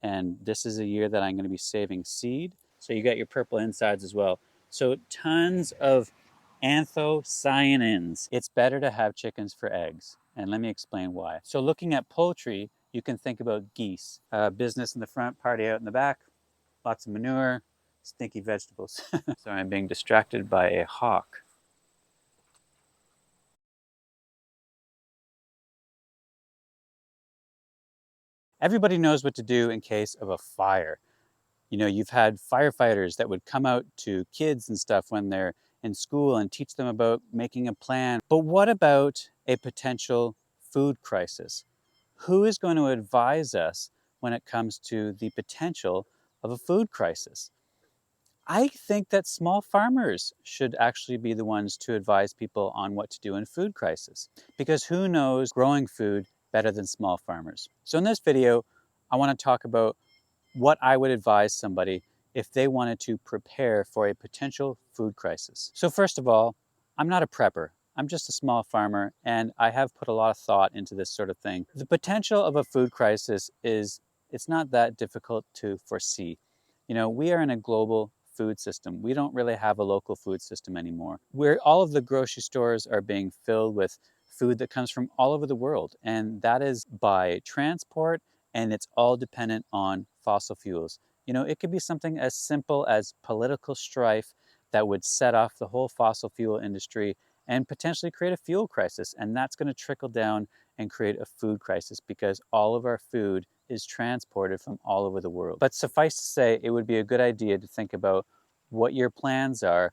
And this is a year that I'm going to be saving seed. So you got your purple insides as well. So tons of anthocyanins. It's better to have chickens for eggs. And let me explain why. So looking at poultry, you can think about geese. Business in the front, party out in the back, lots of manure, stinky vegetables. Sorry, I'm being distracted by a hawk. Everybody knows what to do in case of a fire. You know, you've had firefighters that would come out to kids and stuff when they're in school and teach them about making a plan. But what about a potential food crisis? Who is going to advise us when it comes to the potential of a food crisis? I think that small farmers should actually be the ones to advise people on what to do in food crisis, because who knows growing food better than small farmers? So in this video, I want to talk about what I would advise somebody if they wanted to prepare for a potential food crisis. So first of all, I'm not a prepper. I'm just a small farmer, and I have put a lot of thought into this sort of thing. The potential of a food crisis it's not that difficult to foresee. You know, we are in a global food system. We don't really have a local food system anymore. Where all of the grocery stores are being filled with food that comes from all over the world, and that is by transport, and it's all dependent on fossil fuels. You know, it could be something as simple as political strife that would set off the whole fossil fuel industry and potentially create a fuel crisis. And that's going to trickle down and create a food crisis because all of our food is transported from all over the world. But suffice to say, it would be a good idea to think about what your plans are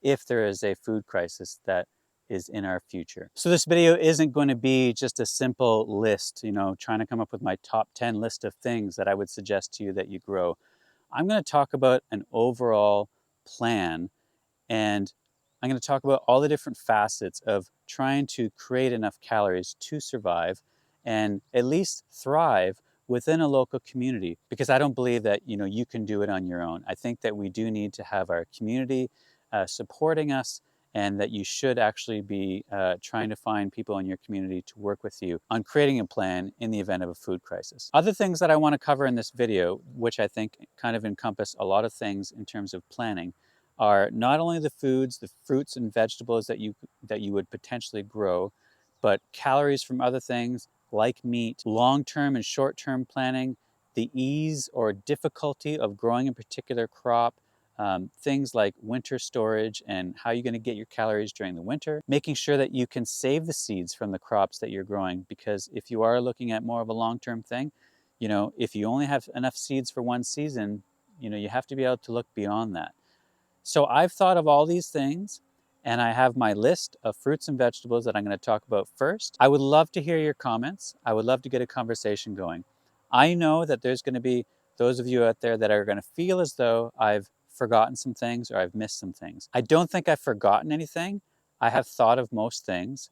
if there is a food crisis that is in our future. So this video isn't going to be just a simple list, you know, trying to come up with my top 10 list of things that I would suggest to you that you grow. I'm going to talk about an overall plan, and I'm going to talk about all the different facets of trying to create enough calories to survive and at least thrive within a local community, because I don't believe that, you know, you can do it on your own. I think that we do need to have our community supporting us, and that you should actually be trying to find people in your community to work with you on creating a plan in the event of a food crisis. Other things that I want to cover in this video, which I think kind of encompass a lot of things in terms of planning, are not only the foods, the fruits and vegetables that you would potentially grow, but calories from other things like meat, long-term and short-term planning, the ease or difficulty of growing a particular crop, things like winter storage and how you're going to get your calories during the winter, making sure that you can save the seeds from the crops that you're growing, because if you are looking at more of a long-term thing, you know, if you only have enough seeds for one season, you know, you have to be able to look beyond that. So I've thought of all these things, and I have my list of fruits and vegetables that I'm going to talk about first. I would love to hear your comments. I would love to get a conversation going. I know that there's going to be those of you out there that are going to feel as though I've forgotten some things or I've missed some things. I don't think I've forgotten anything. I have thought of most things.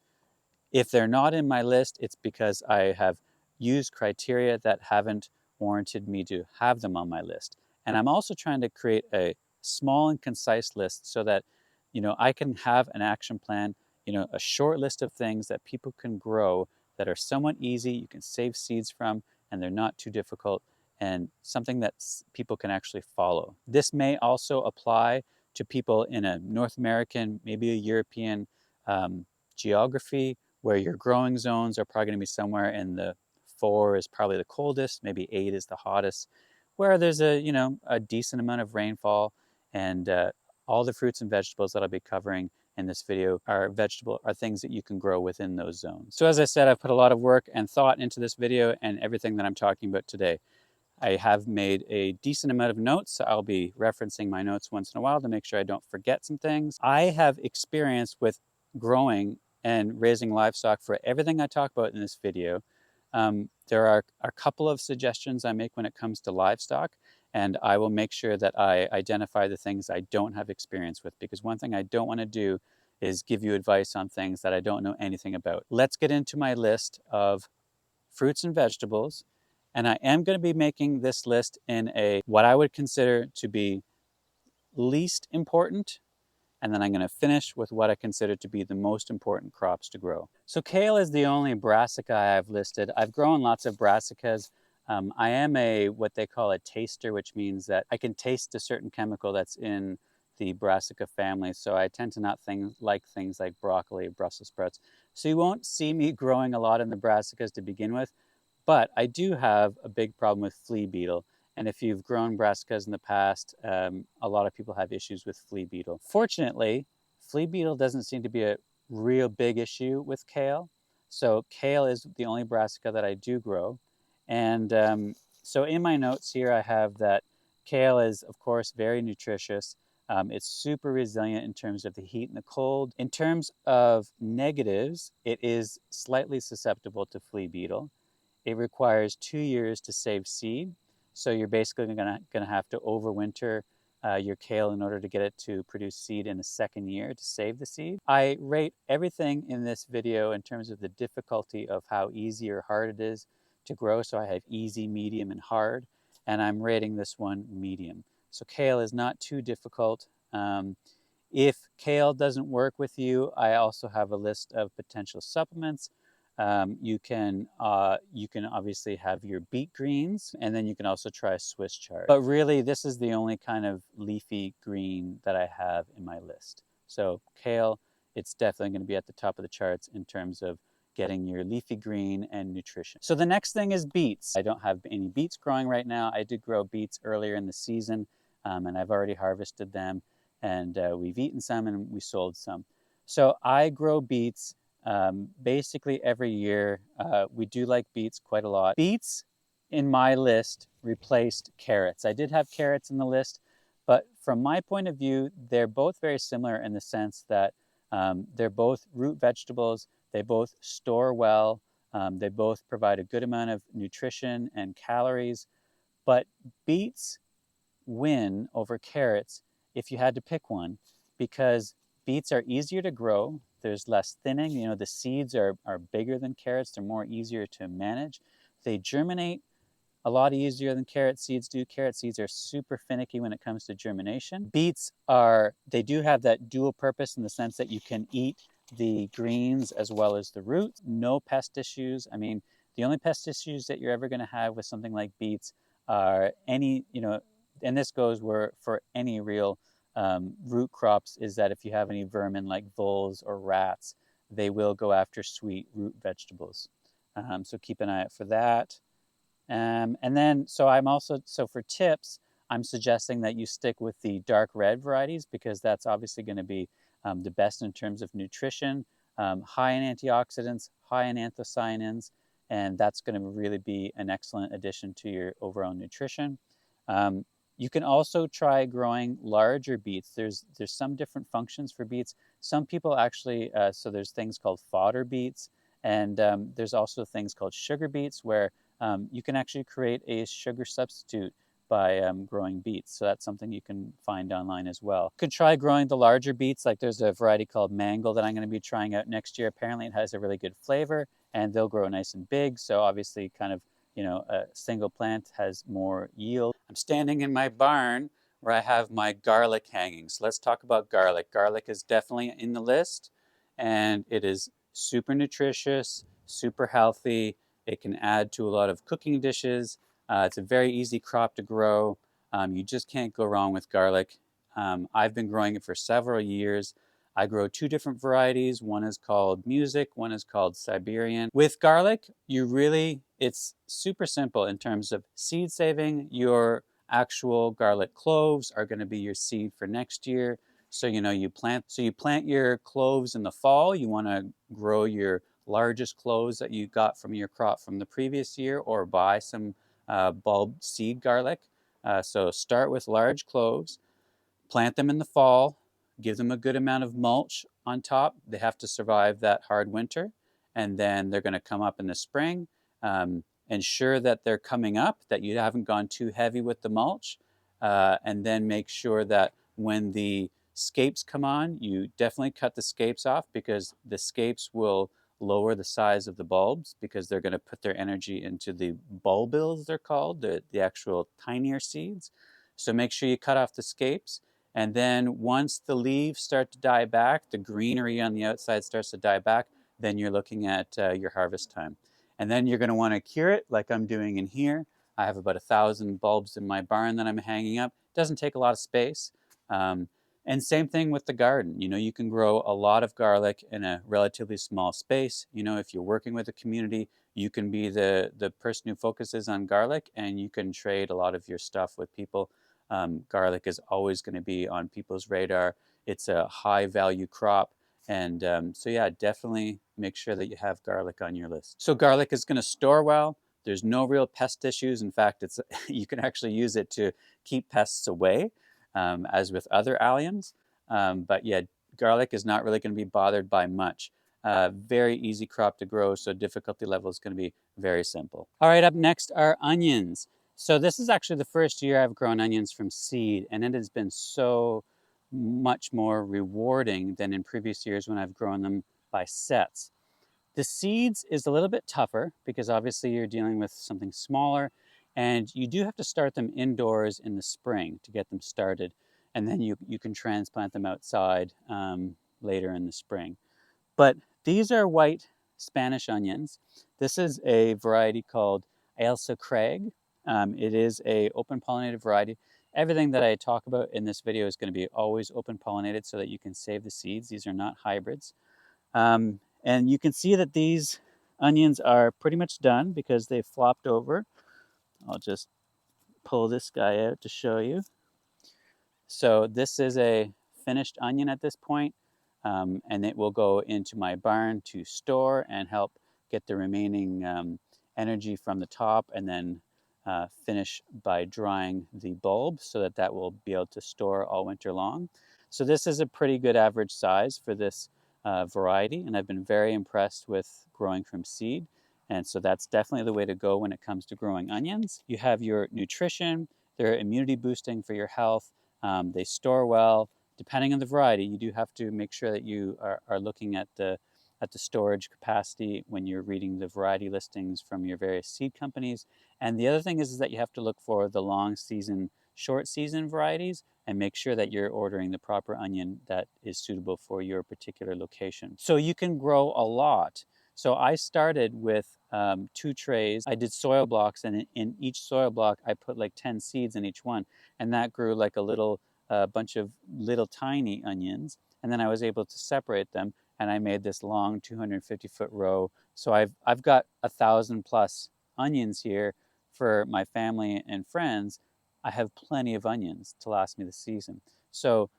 If they're not in my list, it's because I have used criteria that haven't warranted me to have them on my list. And I'm also trying to create a small and concise list so that, you know, I can have an action plan, you know, a short list of things that people can grow that are somewhat easy, you can save seeds from, and they're not too difficult, and something that people can actually follow. This may also apply to people in a North American, maybe a European geography, where your growing zones are probably going to be somewhere in the 4 is probably the coldest, maybe 8 is the hottest, where there's a, you know, a decent amount of rainfall, and all the fruits and vegetables that I'll be covering in this video are things that you can grow within those zones. So as I said, I've put a lot of work and thought into this video and everything that I'm talking about today. I have made a decent amount of notes, so I'll be referencing my notes once in a while to make sure I don't forget some things. I have experience with growing and raising livestock for everything I talk about in this video. There are a couple of suggestions I make when it comes to livestock, and I will make sure that I identify the things I don't have experience with, because one thing I don't want to do is give you advice on things that I don't know anything about. Let's get into my list of fruits and vegetables, and I am going to be making this list in what I would consider to be least important, and then I'm going to finish with what I consider to be the most important crops to grow. So kale is the only brassica I've listed. I've grown lots of brassicas I am a what they call a taster, which means that I can taste a certain chemical that's in the brassica family. So I tend to not like things like broccoli or Brussels sprouts. So you won't see me growing a lot in the brassicas to begin with, but I do have a big problem with flea beetle. And if you've grown brassicas in the past, a lot of people have issues with flea beetle. Fortunately, flea beetle doesn't seem to be a real big issue with kale. So kale is the only brassica that I do grow. And so in my notes here, I have that kale is, of course, very nutritious. It's super resilient in terms of the heat and the cold. In terms of negatives, it is slightly susceptible to flea beetle. It requires 2 years to save seed. So you're basically gonna have to overwinter your kale in order to get it to produce seed in the second year to save the seed. I rate everything in this video in terms of the difficulty of how easy or hard it is to grow. So I have easy, medium, and hard, and I'm rating this one medium. So kale is not too difficult. If kale doesn't work with you, I also have a list of potential supplements. You can obviously have your beet greens, and then you can also try Swiss chard. But really, this is the only kind of leafy green that I have in my list. So kale, it's definitely going to be at the top of the charts in terms of getting your leafy green and nutrition. So the next thing is beets. I don't have any beets growing right now. I did grow beets earlier in the season, and I've already harvested them, and we've eaten some and we sold some. So I grow beets basically every year. We do like beets quite a lot. Beets in my list replaced carrots. I did have carrots in the list, but from my point of view, they're both very similar in the sense that they're both root vegetables. They both store well. They both provide a good amount of nutrition and calories, but beets win over carrots if you had to pick one, because beets are easier to grow. There's less thinning. You know, the seeds are bigger than carrots. They're more easier to manage. They germinate a lot easier than carrot seeds do. Carrot seeds are super finicky when it comes to germination. Beets they do have that dual purpose in the sense that you can eat the greens as well as the roots. No pest issues. I mean, the only pest issues that you're ever going to have with something like beets are and this goes for any real root crops, is that if you have any vermin like voles or rats, they will go after sweet root vegetables. So keep an eye out for that. And then, so for tips, I'm suggesting that you stick with the dark red varieties, because that's obviously going to be the best in terms of nutrition, high in antioxidants, high in anthocyanins, and that's going to really be an excellent addition to your overall nutrition. You can also try growing larger beets. There's some different functions for beets. Some people actually, so there's things called fodder beets, and there's also things called sugar beets, where you can actually create a sugar substitute by growing beets. So that's something you can find online as well. You could try growing the larger beets. Like there's a variety called Mango that I'm going to be trying out next year. Apparently it has a really good flavor and they'll grow nice and big. So obviously kind of, a single plant has more yield. I'm standing in my barn where I have my garlic hanging. So let's talk about garlic. Garlic is definitely in the list, and it is super nutritious, super healthy. It can add to a lot of cooking dishes. It's a very easy crop to grow. You just can't go wrong with garlic. I've been growing it for several years. I grow two different varieties. One is called Music, one is called Siberian. With garlic, it's super simple in terms of seed saving. Your actual garlic cloves are going to be your seed for next year. So, you plant your cloves in the fall. You want to grow your largest cloves that you got from your crop from the previous year, or buy some bulb seed garlic. So start with large cloves, plant them in the fall, give them a good amount of mulch on top. They have to survive that hard winter, and then they're going to come up in the spring. Ensure that they're coming up, that you haven't gone too heavy with the mulch, and then make sure that when the scapes come on, you definitely cut the scapes off, because the scapes will lower the size of the bulbs, because they're going to put their energy into the bulbils, they're called, the actual tinier seeds. So make sure you cut off the scapes. And then once the leaves start to die back, the greenery on the outside starts to die back, then you're looking at your harvest time. And then you're going to want to cure it like I'm doing in here. I have about 1,000 bulbs in my barn that I'm hanging up. It doesn't take a lot of space. Um, and same thing with the garden. You know, you can grow a lot of garlic in a relatively small space. You know, if you're working with a community, you can be the person who focuses on garlic, and you can trade a lot of your stuff with people. Garlic is always going to be on people's radar. It's a high value crop. And so, yeah, definitely make sure that you have garlic on your list. So garlic is going to store well. There's no real pest issues. In fact, it's you can actually use it to keep pests away, as with other alliums. But yeah, garlic is not really going to be bothered by much. Very easy crop to grow, so difficulty level is going to be very simple. All right, up next are onions. So this is actually the first year I've grown onions from seed, and it has been so much more rewarding than in previous years when I've grown them by sets. The seeds is a little bit tougher because obviously you're dealing with something smaller, and you do have to start them indoors in the spring to get them started, and then you can transplant them outside later in the spring. But these are white Spanish onions. This is a variety called Ailsa Craig. It is a open pollinated variety. Everything that I talk about in this video is going to be always open pollinated so that you can save the seeds. These are not hybrids. And you can see that these onions are pretty much done because they've flopped over. I'll just pull this guy out to show you. So this is a finished onion at this point, and it will go into my barn to store and help get the remaining energy from the top, and then finish by drying the bulb so that that will be able to store all winter long. So this is a pretty good average size for this variety, and I've been very impressed with growing from seed. And so that's definitely the way to go when it comes to growing onions. You have your nutrition, they're immunity boosting for your health. They store well. Depending on the variety, you do have to make sure that you are looking at the storage capacity when you're reading the variety listings from your various seed companies. And the other thing is that you have to look for the long season, short season varieties, and make sure that you're ordering the proper onion that is suitable for your particular location. So you can grow a lot. So I started with 2 trays. I did soil blocks, and in each soil block, I put like 10 seeds in each one, and that grew like a little bunch of little tiny onions. And then I was able to separate them, and I made this long 250-foot row. So I've got 1,000 plus onions here for my family and friends. I have plenty of onions to last me the season. So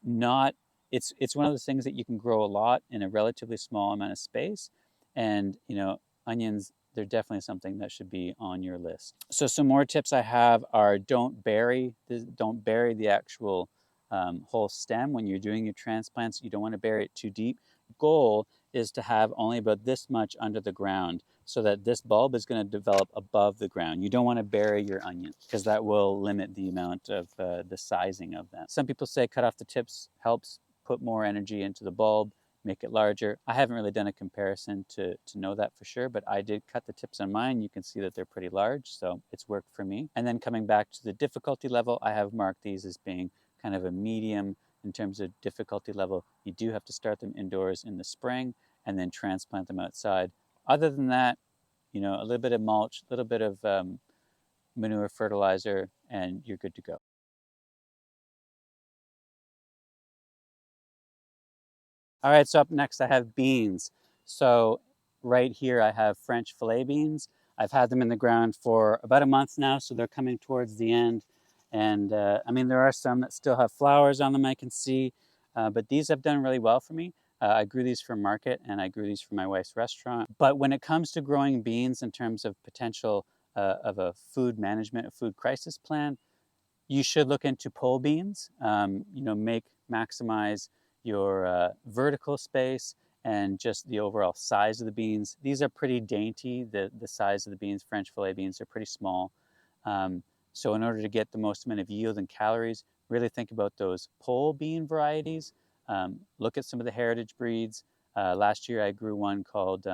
not it's one of those things that you can grow a lot in a relatively small amount of space. And you know, onions, they're definitely something that should be on your list. So some more tips I have are don't bury the actual whole stem when you're doing your transplants. You don't want to bury it too deep. Goal is to have only about this much under the ground so that this bulb is going to develop above the ground. You don't want to bury your onions because that will limit the amount of the sizing of them. Some people say cut off the tips helps put more energy into the bulb, make it larger. I haven't really done a comparison to know that for sure, but I did cut the tips on mine. You can see that they're pretty large, so it's worked for me. And then coming back to the difficulty level, I have marked these as being kind of a medium in terms of difficulty level. You do have to start them indoors in the spring and then transplant them outside. Other than that, you know, a little bit of mulch, a little bit of manure fertilizer, and you're good to go. All right, so up next I have beans. So right here I have French fillet beans. I've had them in the ground for about a month now, so they're coming towards the end. And I mean, there are some that still have flowers on them, I can see, but these have done really well for me. I grew these for market, and I grew these for my wife's restaurant. But when it comes to growing beans in terms of potential of a food management, a food crisis plan, you should look into pole beans. You know, maximize your vertical space and just the overall size of the beans. These are pretty dainty. The size of the beans, French fillet beans, are pretty small. So in order to get the most amount of yield and calories, really think about those pole bean varieties. Look at some of the heritage breeds. Last year I grew one called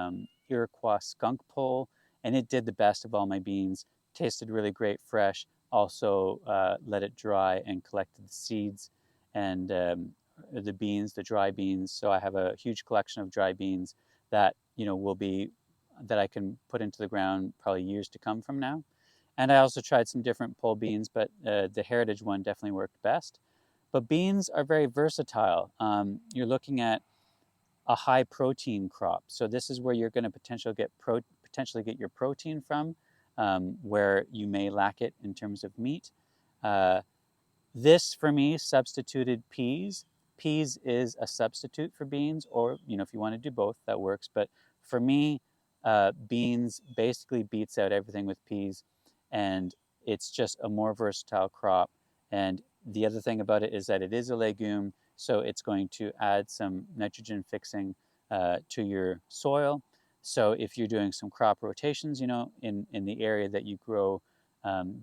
Iroquois skunk pole, and it did the best of all my beans. Tasted really great fresh. Also let it dry and collected the seeds and the beans, the dry beans. So I have a huge collection of dry beans that, you know, will be that I can put into the ground probably years to come from now. And I also tried some different pole beans, but the heritage one definitely worked best. But beans are very versatile. You're looking at a high protein crop. So this is where you're going to potentially get your protein from, where you may lack it in terms of meat. Uh, this for me substituted peas. Peas is a substitute for beans, or if you want to do both, that works. But for me, beans basically beats out everything with peas, and it's just a more versatile crop. And the other thing about it is that it is a legume, so it's going to add some nitrogen fixing to your soil. So if you're doing some crop rotations, in the area that you grow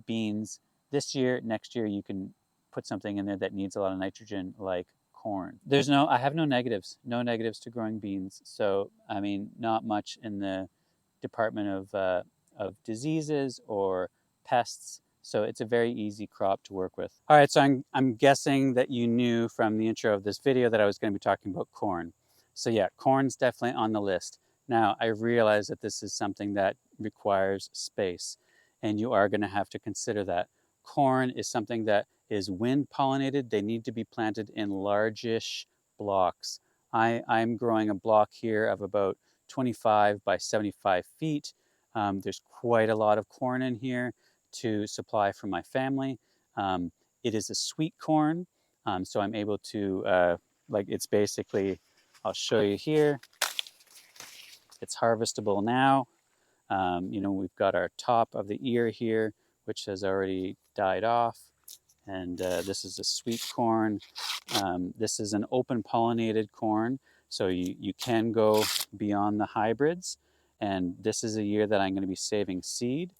beans this year, next year you can put something in there that needs a lot of nitrogen, like corn. I have no negatives to growing beans. So, I mean, not much in the department of diseases or pests. So it's a very easy crop to work with. All right, so I'm guessing that you knew from the intro of this video that I was going to be talking about corn. So yeah, corn's definitely on the list. Now, I realize that this is something that requires space, and you are going to have to consider that. Corn is something that is wind pollinated. They need to be planted in largish blocks. I'm growing a block here of about 25 by 75 feet. There's quite a lot of corn in here to supply for my family. It is a sweet corn, so I'm able to, it's basically, I'll show you here. It's harvestable now. We've got our top of the ear here, which has already died off. And this is a sweet corn. This is an open pollinated corn, so you can go beyond the hybrids. And this is a year that I'm going to be saving seed.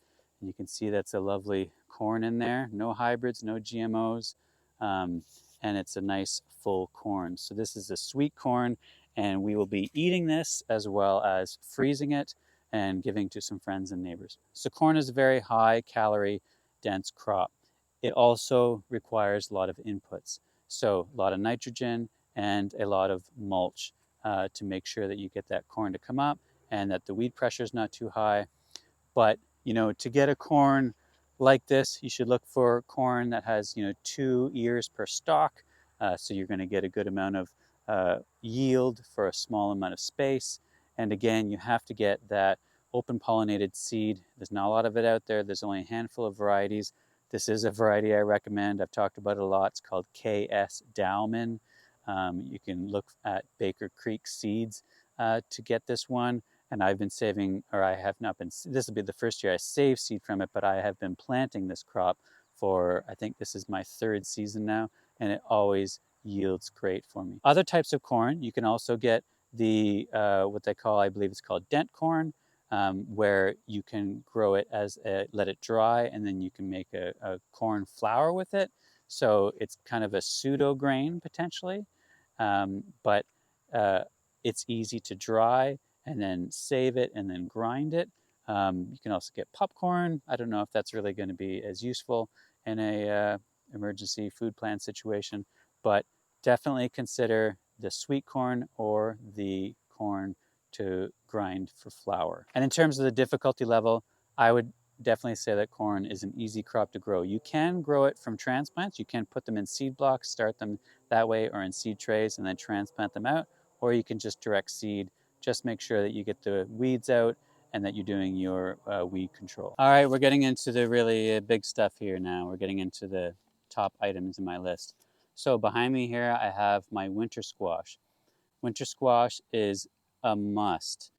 And you can see that's a lovely corn in there. No hybrids, no GMOs. And it's a nice full corn. So this is a sweet corn, and we will be eating this as well as freezing it and giving to some friends and neighbors. So corn is a very high calorie dense crop. It also requires a lot of inputs. So a lot of nitrogen and a lot of mulch to make sure that you get that corn to come up and that the weed pressure is not too high. But, to get a corn like this, you should look for corn that has, 2 ears per stalk. So you're going to get a good amount of yield for a small amount of space. And again, you have to get that open pollinated seed. There's not a lot of it out there. There's only a handful of varieties. This is a variety I recommend. I've talked about it a lot. It's called KS Dowman. You can look at Baker Creek Seeds to get this one. And I've been saving, or I have not been, this will be the first year I saved seed from it, but I have been planting this crop for, I think this is my 3rd season now, and it always yields great for me. Other types of corn, you can also get the, what they call, I believe it's called dent corn, where you can grow it let it dry, and then you can make a corn flour with it. So it's kind of a pseudo grain potentially, but it's easy to dry and then save it and then grind it. You can also get popcorn. I don't know if that's really going to be as useful in a emergency food plan situation, but definitely consider the sweet corn or the corn to grind for flour. And in terms of the difficulty level, I would definitely say that corn is an easy crop to grow. You can grow it from transplants. You can put them in seed blocks, start them that way, or in seed trays and then transplant them out, or you can just direct seed. Just make sure that you get the weeds out and that you're doing your weed control. All right, we're getting into the really big stuff here now. We're getting into the top items in my list. So behind me here, I have my winter squash. Winter squash is a must.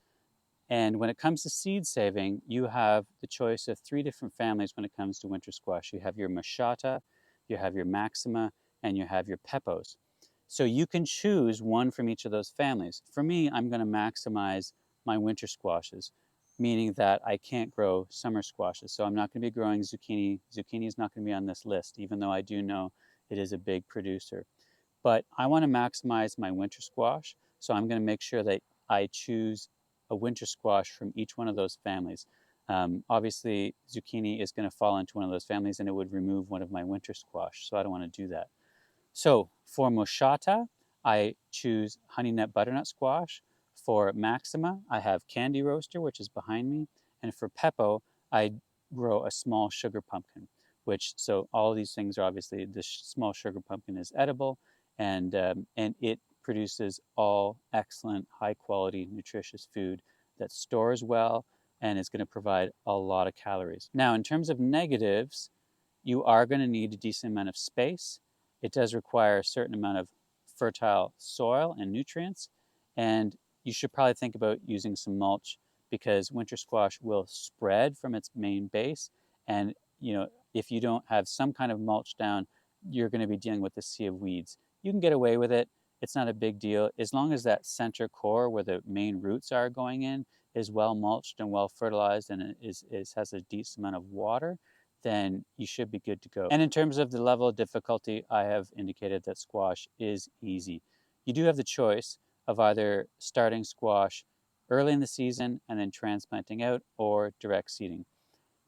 And when it comes to seed saving, you have the choice of 3 different families when it comes to winter squash. You have your machata, you have your maxima, and you have your peppos. So you can choose one from each of those families. For me, I'm going to maximize my winter squashes, meaning that I can't grow summer squashes. So I'm not going to be growing zucchini. Zucchini is not going to be on this list, even though I do know it is a big producer. But I want to maximize my winter squash, so I'm going to make sure that I choose a winter squash from each one of those families. Obviously, zucchini is going to fall into one of those families and it would remove one of my winter squash, so I don't want to do that. So for moschata, I choose honey nut butternut squash. For maxima, I have candy roaster, which is behind me. And for peppo, I grow a small sugar pumpkin, which, so all of these things are obviously, the small sugar pumpkin is edible, and it produces all excellent, high quality, nutritious food that stores well and is going to provide a lot of calories. Now, in terms of negatives, you are going to need a decent amount of space. It does require a certain amount of fertile soil and nutrients. And you should probably think about using some mulch because winter squash will spread from its main base. And, if you don't have some kind of mulch down, you're going to be dealing with a sea of weeds. You can get away with it. It's not a big deal. As long as that center core where the main roots are going in is well mulched and well fertilized and has a decent amount of water, then you should be good to go. And in terms of the level of difficulty, I have indicated that squash is easy. You do have the choice of either starting squash early in the season and then transplanting out, or direct seeding.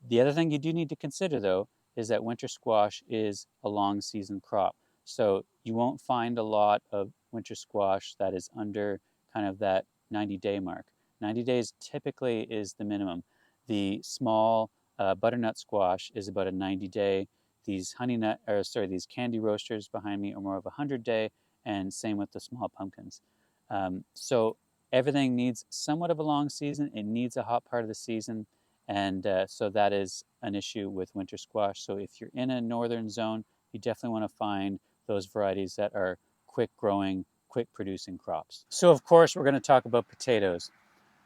The other thing you do need to consider, though, is that winter squash is a long season crop. So you won't find a lot of winter squash that is under kind of that 90-day mark. 90 days typically is the minimum. The small butternut squash is about a 90-day. These these candy roasters behind me are more of a 100-day, and same with the small pumpkins. So everything needs somewhat of a long season. It needs a hot part of the season. And so that is an issue with winter squash. So if you're in a northern zone, you definitely want to find those varieties that are quick growing, quick producing crops. So of course, we're going to talk about potatoes.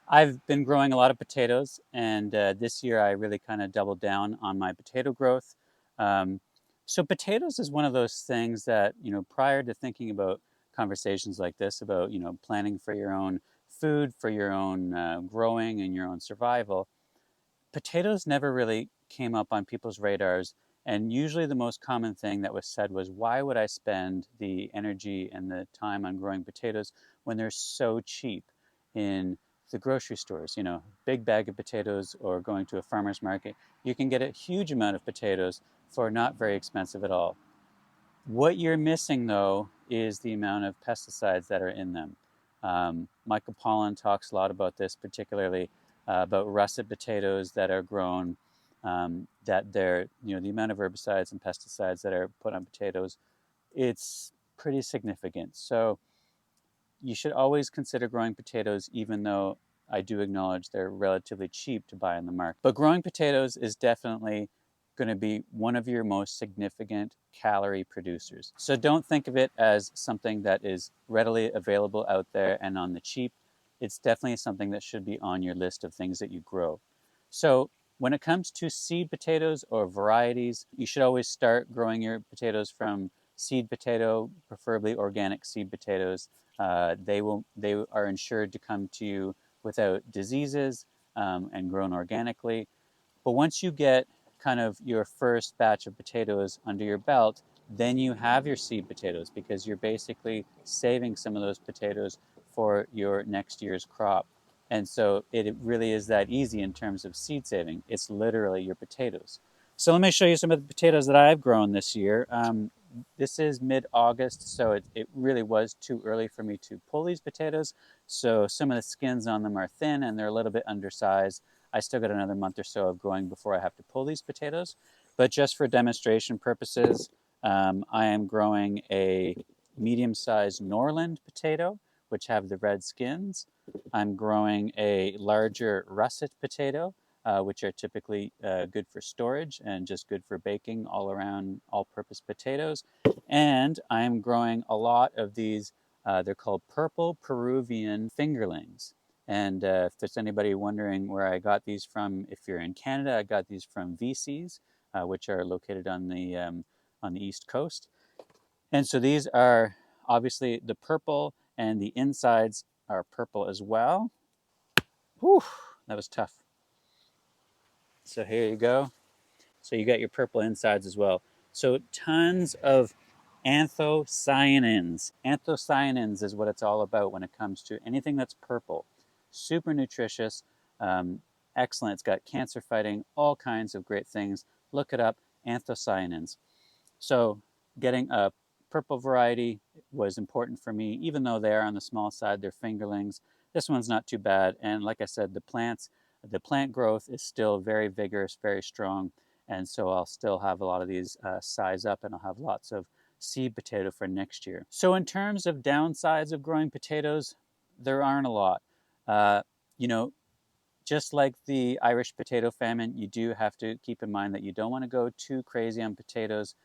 I've been growing a lot of potatoes, and this year I really kind of doubled down on my potato growth. Um, so potatoes is one of those things that, prior to thinking about conversations like this, about, planning for your own food, for your own growing and your own survival, potatoes never really came up on people's radars. And usually the most common thing that was said was, why would I spend the energy and the time on growing potatoes when they're so cheap in the grocery stores? Big bag of potatoes, or going to a farmer's market, you can get a huge amount of potatoes for not very expensive at all. What you're missing, though, is the amount of pesticides that are in them. Michael Pollan talks a lot about this, particularly about russet potatoes that are grown, that the amount of herbicides and pesticides that are put on potatoes, it's pretty significant. So you should always consider growing potatoes, even though I do acknowledge they're relatively cheap to buy on the market. But growing potatoes is definitely going to be one of your most significant calorie producers. So don't think of it as something that is readily available out there and on the cheap. It's definitely something that should be on your list of things that you grow. So when it comes to seed potatoes or varieties, you should always start growing your potatoes from seed potato, preferably organic seed potatoes. They are ensured to come to you without diseases, and grown organically. But once you get kind of your first batch of potatoes under your belt, then you have your seed potatoes, because you're basically saving some of those potatoes for your next year's crop. And so it really is that easy in terms of seed saving. It's literally your potatoes. So let me show you some of the potatoes that I've grown this year. This is mid-August, so it really was too early for me to pull these potatoes. So some of the skins on them are thin and they're a little bit undersized. I still got another month or so of growing before I have to pull these potatoes. But just for demonstration purposes, I am growing a medium-sized Norland potato, which have the red skins. I'm growing a larger russet potato, which are typically good for storage and just good for baking, all around, all-purpose potatoes. And I'm growing a lot of these, they're called purple Peruvian fingerlings. And if there's anybody wondering where I got these from, if you're in Canada, I got these from VCs, which are located on the East Coast. And so these are obviously the purple, and the insides are purple as well. Whew, that was tough. So here you go. So you got your purple insides as well. So tons of anthocyanins. Anthocyanins is what it's all about when it comes to anything that's purple. Super nutritious, excellent. It's got cancer fighting, all kinds of great things. Look it up, anthocyanins. So getting a purple variety was important for me, even though they are on the small side, they're fingerlings. This one's not too bad. And like I said, the plants, the plant growth is still very vigorous, very strong, and so I'll still have a lot of these size up, and I'll have lots of seed potato for next year. So in terms of downsides of growing potatoes, there aren't a lot. Uh, you know, just like the Irish potato famine, you do have to keep in mind that you don't want to go too crazy on potatoes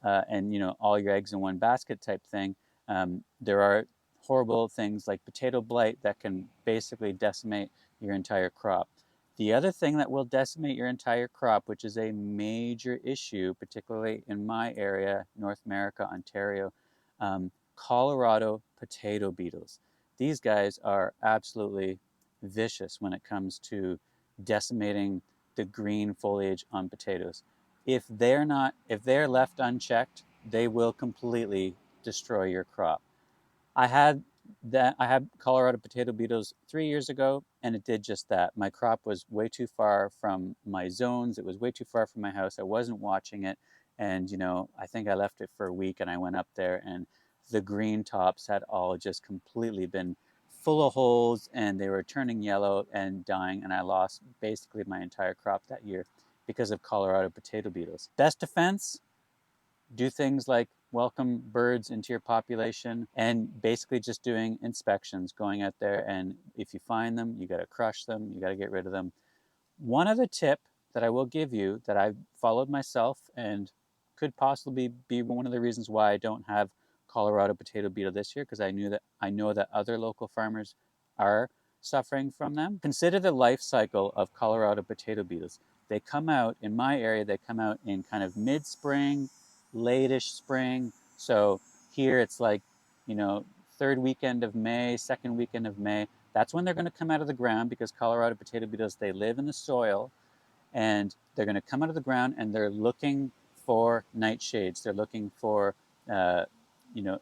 and all your eggs in one basket type thing. There are horrible things like potato blight that can basically decimate your entire crop. The other thing that will decimate your entire crop, which is a major issue, particularly in my area, North America, Ontario, Colorado potato beetles. These guys are absolutely vicious when it comes to decimating the green foliage on potatoes. If they're left unchecked, they will completely destroy your crop. I had Colorado potato beetles 3 years ago, and it did just that. My crop was way too far from my zones. It was way too far from my house. I wasn't watching it, and I think I left it for a week, and I went up there, and the green tops had all just completely been full of holes, and they were turning yellow and dying, and I lost basically my entire crop that year because of Colorado potato beetles. Best defense: do things like welcome birds into your population and basically just doing inspections, going out there, and if you find them, you got to crush them, you got to get rid of them. One other tip that I will give you that I've followed myself and could possibly be one of the reasons why I don't have Colorado potato beetle this year, because I know that other local farmers are suffering from them. Consider the life cycle of Colorado potato beetles. They come out in my area, they come out in kind of mid-spring, late-ish spring. So here it's like, third weekend of May, second weekend of May. That's when they're going to come out of the ground, because Colorado potato beetles, they live in the soil, and they're going to come out of the ground, and they're looking for nightshades. They're looking for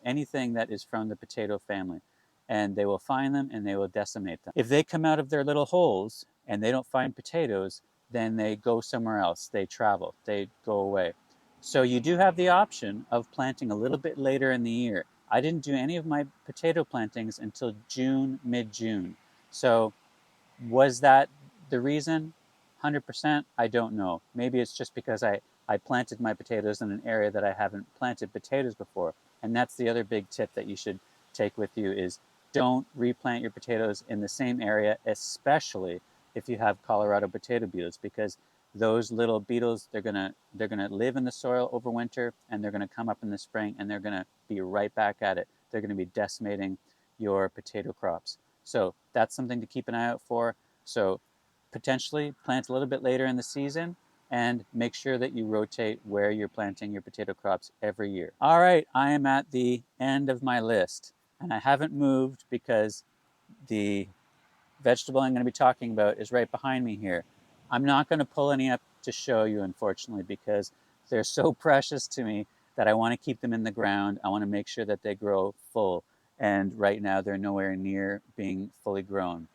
anything that is from the potato family, and they will find them and they will decimate them. If they come out of their little holes and they don't find potatoes, then they go somewhere else. They travel. They go away. So you do have the option of planting a little bit later in the year. I didn't do any of my potato plantings until June, mid-June. So was that the reason? 100%, I don't know. Maybe it's just because I planted my potatoes in an area that I haven't planted potatoes before. And that's the other big tip that you should take with you is don't replant your potatoes in the same area, especially if you have Colorado potato beetles, because those little beetles, they're gonna live in the soil over winter, and they're gonna come up in the spring, and they're gonna be right back at it. They're gonna be decimating your potato crops. So that's something to keep an eye out for. So potentially plant a little bit later in the season, and make sure that you rotate where you're planting your potato crops every year. All right, I am at the end of my list, and I haven't moved because the vegetable I'm going to be talking about is right behind me here. I'm not going to pull any up to show you, unfortunately, because they're so precious to me that I want to keep them in the ground. I want to make sure that they grow full. And right now, they're nowhere near being fully grown.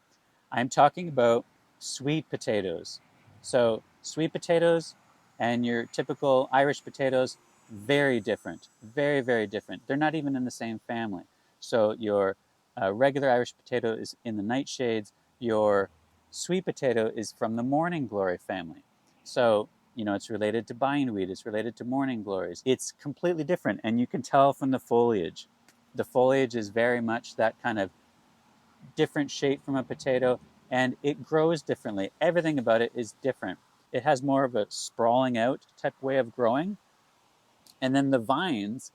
I'm talking about sweet potatoes. So, sweet potatoes and your typical Irish potatoes, very different. Very, very different. They're not even in the same family. So, your regular Irish potato is in the nightshades. Your sweet potato is from the morning glory family. So, it's related to bindweed, it's related to morning glories. It's completely different, and you can tell from the foliage. The foliage is very much that kind of different shape from a potato, and it grows differently. Everything about it is different. It has more of a sprawling out type way of growing. And then the vines,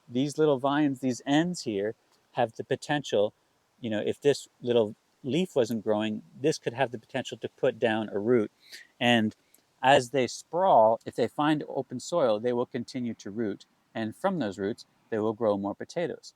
these little vines, these ends here, have the potential, if this little leaf wasn't growing, this could have the potential to put down a root. And as they sprawl, if they find open soil, they will continue to root. And from those roots, they will grow more potatoes.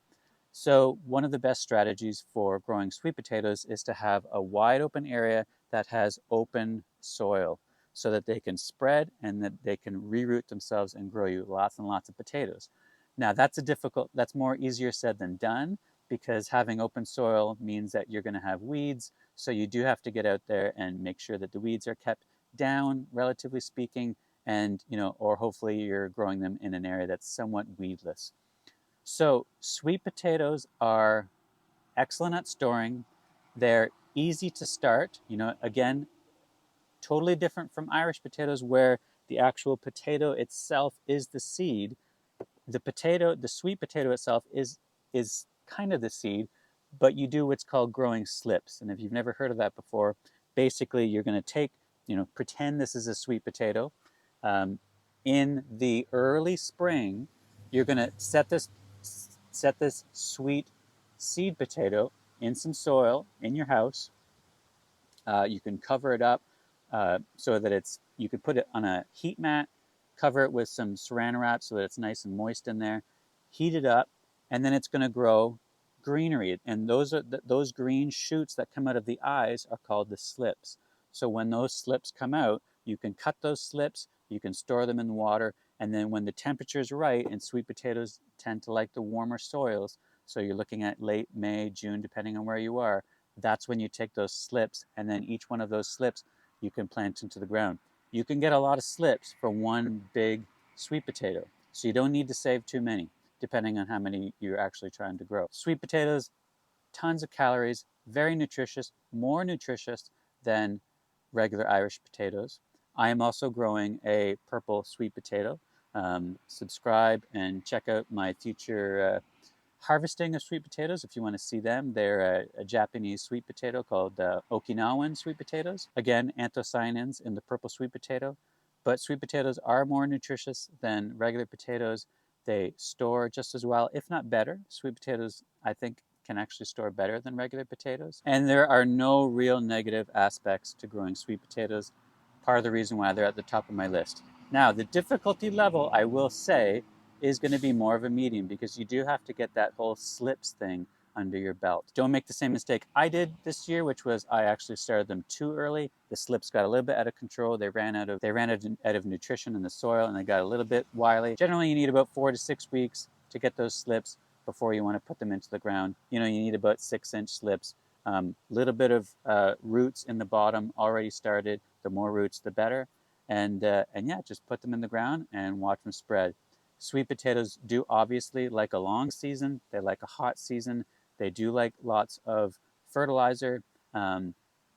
So one of the best strategies for growing sweet potatoes is to have a wide open area that has open soil so that they can spread and that they can reroot themselves and grow you lots and lots of potatoes. Now that's more easier said than done, because having open soil means that you're going to have weeds. So you do have to get out there and make sure that the weeds are kept down, relatively speaking, and or hopefully you're growing them in an area that's somewhat weedless. So sweet potatoes are excellent at storing. They're easy to start. Again, Totally different from Irish potatoes, where the actual potato itself is the seed. The potato, the sweet potato itself is kind of the seed, but you do what's called growing slips. And if you've never heard of that before, basically you're going to take, pretend this is a sweet potato. Um, in the early spring, you're going to set this sweet seed potato in some soil in your house. You can cover it up so that you could put it on a heat mat, cover it with some saran wrap so that it's nice and moist in there, heat it up, and then it's going to grow greenery. And those green shoots that come out of the eyes are called the slips. So when those slips come out, you can cut those slips, you can store them in the water, and then when the temperature is right, and sweet potatoes tend to like the warmer soils, so you're looking at late May, June, depending on where you are, that's when you take those slips, and then each one of those slips you can plant into the ground. You can get a lot of slips for one big sweet potato, so you don't need to save too many, depending on how many you're actually trying to grow. Sweet potatoes, tons of calories, very nutritious, more nutritious than regular Irish potatoes. I am also growing a purple sweet potato. Subscribe and check out my future harvesting of sweet potatoes if you want to see them. They're a Japanese sweet potato called Okinawan sweet potatoes. Again, anthocyanins in the purple sweet potato. But sweet potatoes are more nutritious than regular potatoes. They store just as well, if not better. Sweet potatoes, I think, can actually store better than regular potatoes. And there are no real negative aspects to growing sweet potatoes. Part of the reason why they're at the top of my list. Now, the difficulty level, I will say, is going to be more of a medium, because you do have to get that whole slips thing under your belt. Don't make the same mistake I did this year, which was I actually started them too early. The slips got a little bit out of control. They ran out of nutrition in the soil, and they got a little bit wily. Generally, you need about 4 to 6 weeks to get those slips before you want to put them into the ground. You need about 6-inch slips. Little bit of roots in the bottom already started. The more roots, the better. And yeah, just put them in the ground and watch them spread. Sweet potatoes do obviously like a long season. They like a hot season. They do like lots of fertilizer.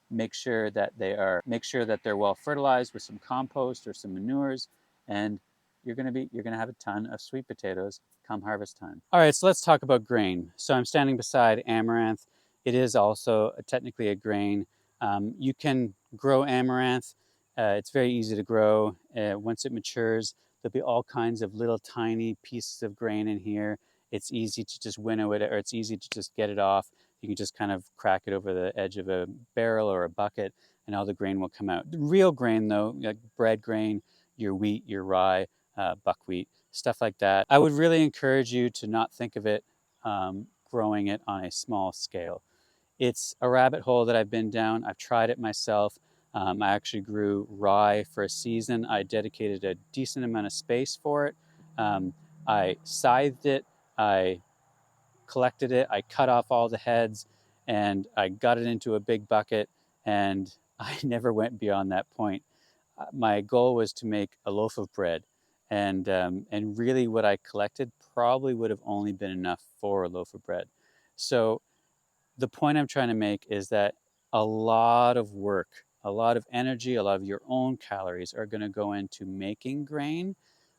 Make sure that they're well fertilized with some compost or some manures, and you're gonna have a ton of sweet potatoes come harvest time. All right, so let's talk about grain. So I'm standing beside amaranth. It is also technically a grain. You can grow amaranth. It's very easy to grow. Once it matures, there'll be all kinds of little tiny pieces of grain in here. It's easy to just winnow it, or it's easy to just get it off. You can just kind of crack it over the edge of a barrel or a bucket, and all the grain will come out. The real grain, though, like bread grain, your wheat, your rye, buckwheat, stuff like that, I would really encourage you to not think of it growing it on a small scale. It's a rabbit hole that I've been down. I've tried it myself. I actually grew rye for a season. I dedicated a decent amount of space for it. I scythed it. I collected it. I cut off all the heads, and I got it into a big bucket, and I never went beyond that point. My goal was to make a loaf of bread, and really what I collected probably would have only been enough for a loaf of bread. So the point I'm trying to make is that a lot of work, a lot of energy, a lot of your own calories are going to go into making grain,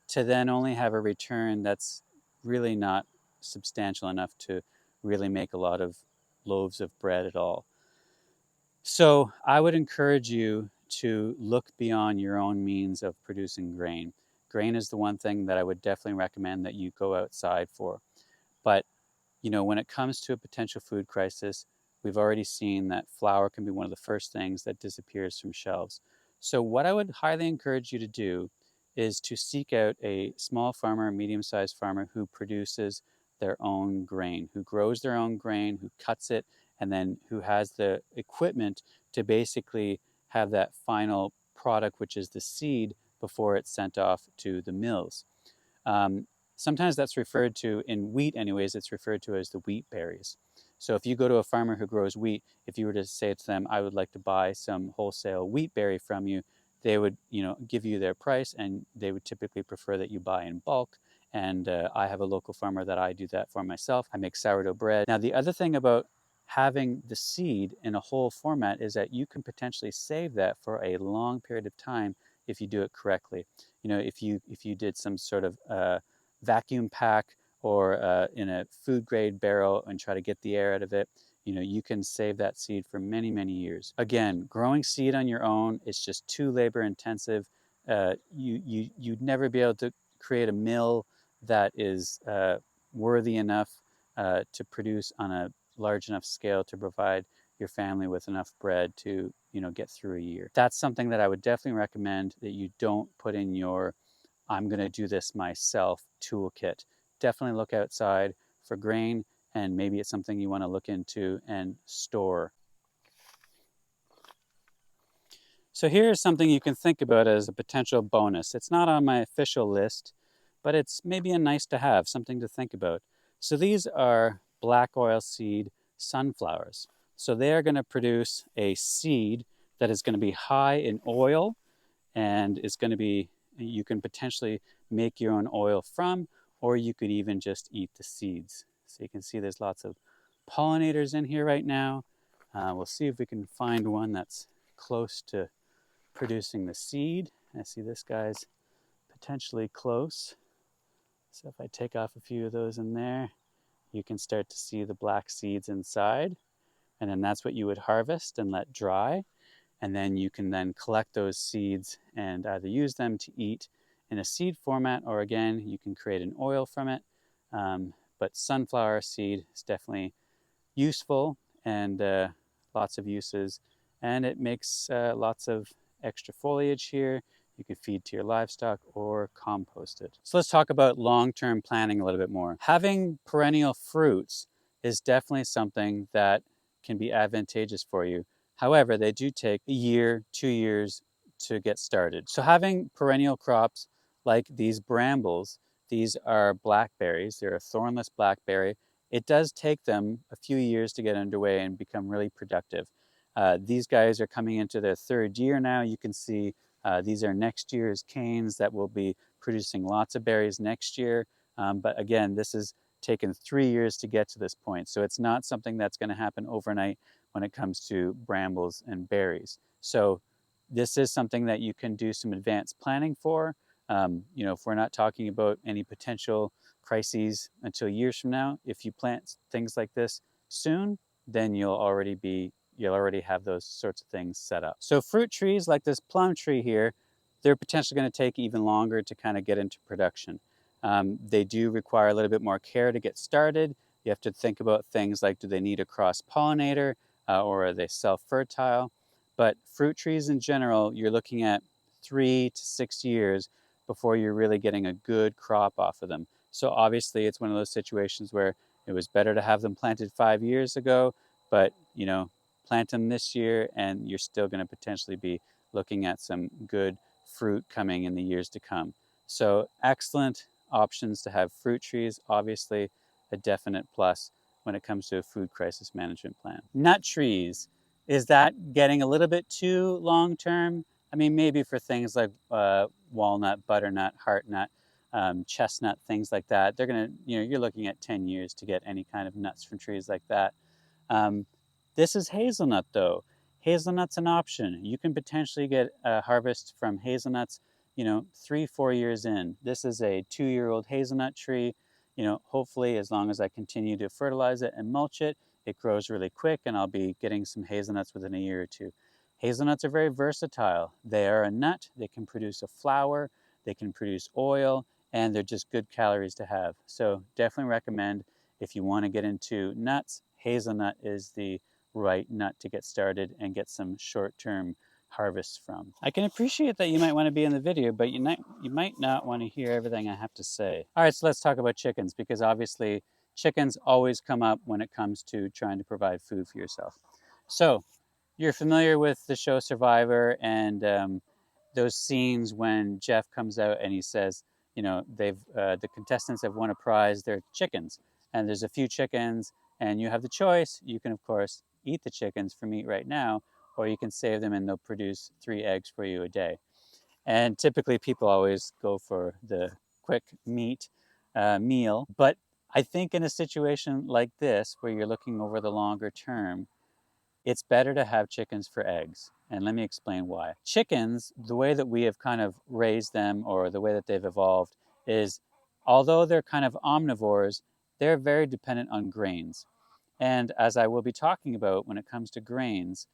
to then only have a return that's really not substantial enough to really make a lot of loaves of bread at all. So I would encourage you to look beyond your own means of producing grain. Grain is the one thing that I would definitely recommend that you go outside for. But when it comes to a potential food crisis, we've already seen that flour can be one of the first things that disappears from shelves. So what I would highly encourage you to do is to seek out a small farmer, medium-sized farmer who produces their own grain, who grows their own grain, who cuts it, and then who has the equipment to basically have that final product, which is the seed, before it's sent off to the mills. Um, Sometimes that's referred to, in wheat anyways, it's referred to as the wheat berries. So if you go to a farmer who grows wheat, if you were to say to them, I would like to buy some wholesale wheat berry from you, they would give you their price, and they would typically prefer that you buy in bulk. And I have a local farmer that I do that for myself. I make sourdough bread. Now, the other thing about having the seed in a whole format is that you can potentially save that for a long period of time if you do it correctly. You know, if you did some sort of vacuum pack or in a food grade barrel and try to get the air out of it, you know, you can save that seed for many, many years. Again, growing seed on your own, it's just too labor intensive. You'd never be able to create a mill that is worthy enough to produce on a large enough scale to provide your family with enough bread to, you know, get through a year. That's something that I would definitely recommend that you don't put in your I'm going to do this myself toolkit. Definitely look outside for grain, and maybe it's something you want to look into and store. So here's something you can think about as a potential bonus. It's not on my official list, but it's maybe a nice to have, something to think about. So these are black oil seed sunflowers. So they are going to produce a seed that is going to be high in oil and is going to be, you can potentially make your own oil from, or you could even just eat the seeds. So you can see there's lots of pollinators in here right now. We'll see if we can find one that's close to producing the seed. I see this guy's potentially close. So if I take off a few of those in there, you can start to see the black seeds inside. And then that's what you would harvest and let dry. And then you can then collect those seeds and either use them to eat in a seed format, or again, you can create an oil from it. But sunflower seed is definitely useful and lots of uses. And it makes lots of extra foliage here. You can feed to your livestock or compost it. So let's talk about long-term planning a little bit more. Having perennial fruits is definitely something that can be advantageous for you. However, they do take a year, 2 years to get started. So having perennial crops like these brambles, these are blackberries. They're a thornless blackberry. It does take them a few years to get underway and become really productive. These guys are coming into their third year now. You can see these are next year's canes that will be producing lots of berries next year. But again, this has taken 3 years to get to this point. So it's not something that's going to happen overnight when it comes to brambles and berries. So this is something that you can do some advanced planning for. You know, if we're not talking about any potential crises until years from now, if you plant things like this soon, then you'll already have those sorts of things set up. So fruit trees like this plum tree here, they're potentially going to take even longer to kind of get into production. They do require a little bit more care to get started. You have to think about things like, do they need a cross pollinator or are they self-fertile? But fruit trees in general, you're looking at 3 to 6 years before you're really getting a good crop off of them. So obviously it's one of those situations where it was better to have them planted 5 years ago, but you know, plant them this year and you're still going to potentially be looking at some good fruit coming in the years to come. So excellent options to have fruit trees, obviously a definite plus when it comes to a food crisis management plan. Nut trees, is that getting a little bit too long term? I mean, maybe for things like walnut, butternut, heartnut, chestnut, things like that. They're gonna, you know, you're looking at 10 years to get any kind of nuts from trees like that. Um, this is hazelnut though. Hazelnut's an option. You can potentially get a harvest from hazelnuts, you know, 3, 4 years in. This is a 2-year-old hazelnut tree. You know, hopefully as long as I continue to fertilize it and mulch it, it grows really quick and I'll be getting some hazelnuts within a year or two. Hazelnuts are very versatile. They are a nut, they can produce a flour, they can produce oil, and they're just good calories to have. So definitely recommend, if you want to get into nuts, hazelnut is the right nut to get started and get some short-term harvests from. I can appreciate that you might want to be in the video, but you might not want to hear everything I have to say. All right, so let's talk about chickens, because obviously chickens always come up when it comes to trying to provide food for yourself. So you're familiar with the show Survivor and those scenes when Jeff comes out and he says, you know, the contestants have won a prize, they're chickens, and there's a few chickens, and you have the choice. You can, of course, eat the chickens for meat right now, or you can save them and they'll produce 3 eggs for you a day. And typically people always go for the quick meat meal, but I think in a situation like this, where you're looking over the longer term, it's better to have chickens for eggs. And let me explain why. Chickens, the way that we have kind of raised them, or the way that they've evolved, is although they're kind of omnivores, they're very dependent on grains. And as I will be talking about when it comes to grains,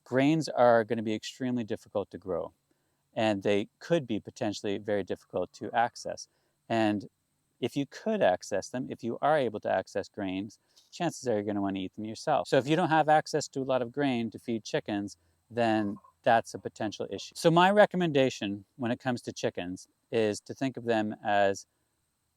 grains are going to be extremely difficult to grow, and they could be potentially very difficult to access. And if you could access them, if you are able to access grains, chances are you're going to want to eat them yourself. So if you don't have access to a lot of grain to feed chickens, then that's a potential issue. So my recommendation when it comes to chickens is to think of them as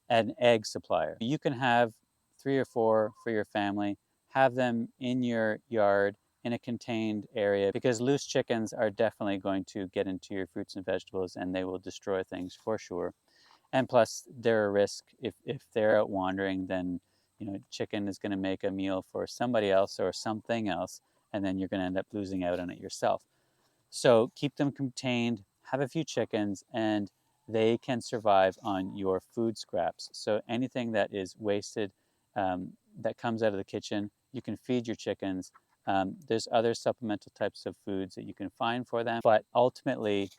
an egg supplier. You can have 3 or 4 for your family, have them in your yard in a contained area, because loose chickens are definitely going to get into your fruits and vegetables and they will destroy things for sure. And plus, they're a risk. If they're out wandering, then chicken is going to make a meal for somebody else or something else, and then you're going to end up losing out on it yourself. So keep them contained, have a few chickens, and they can survive on your food scraps. So anything that is wasted, that comes out of the kitchen, you can feed your chickens. There's other supplemental types of foods that you can find for them, but ultimately,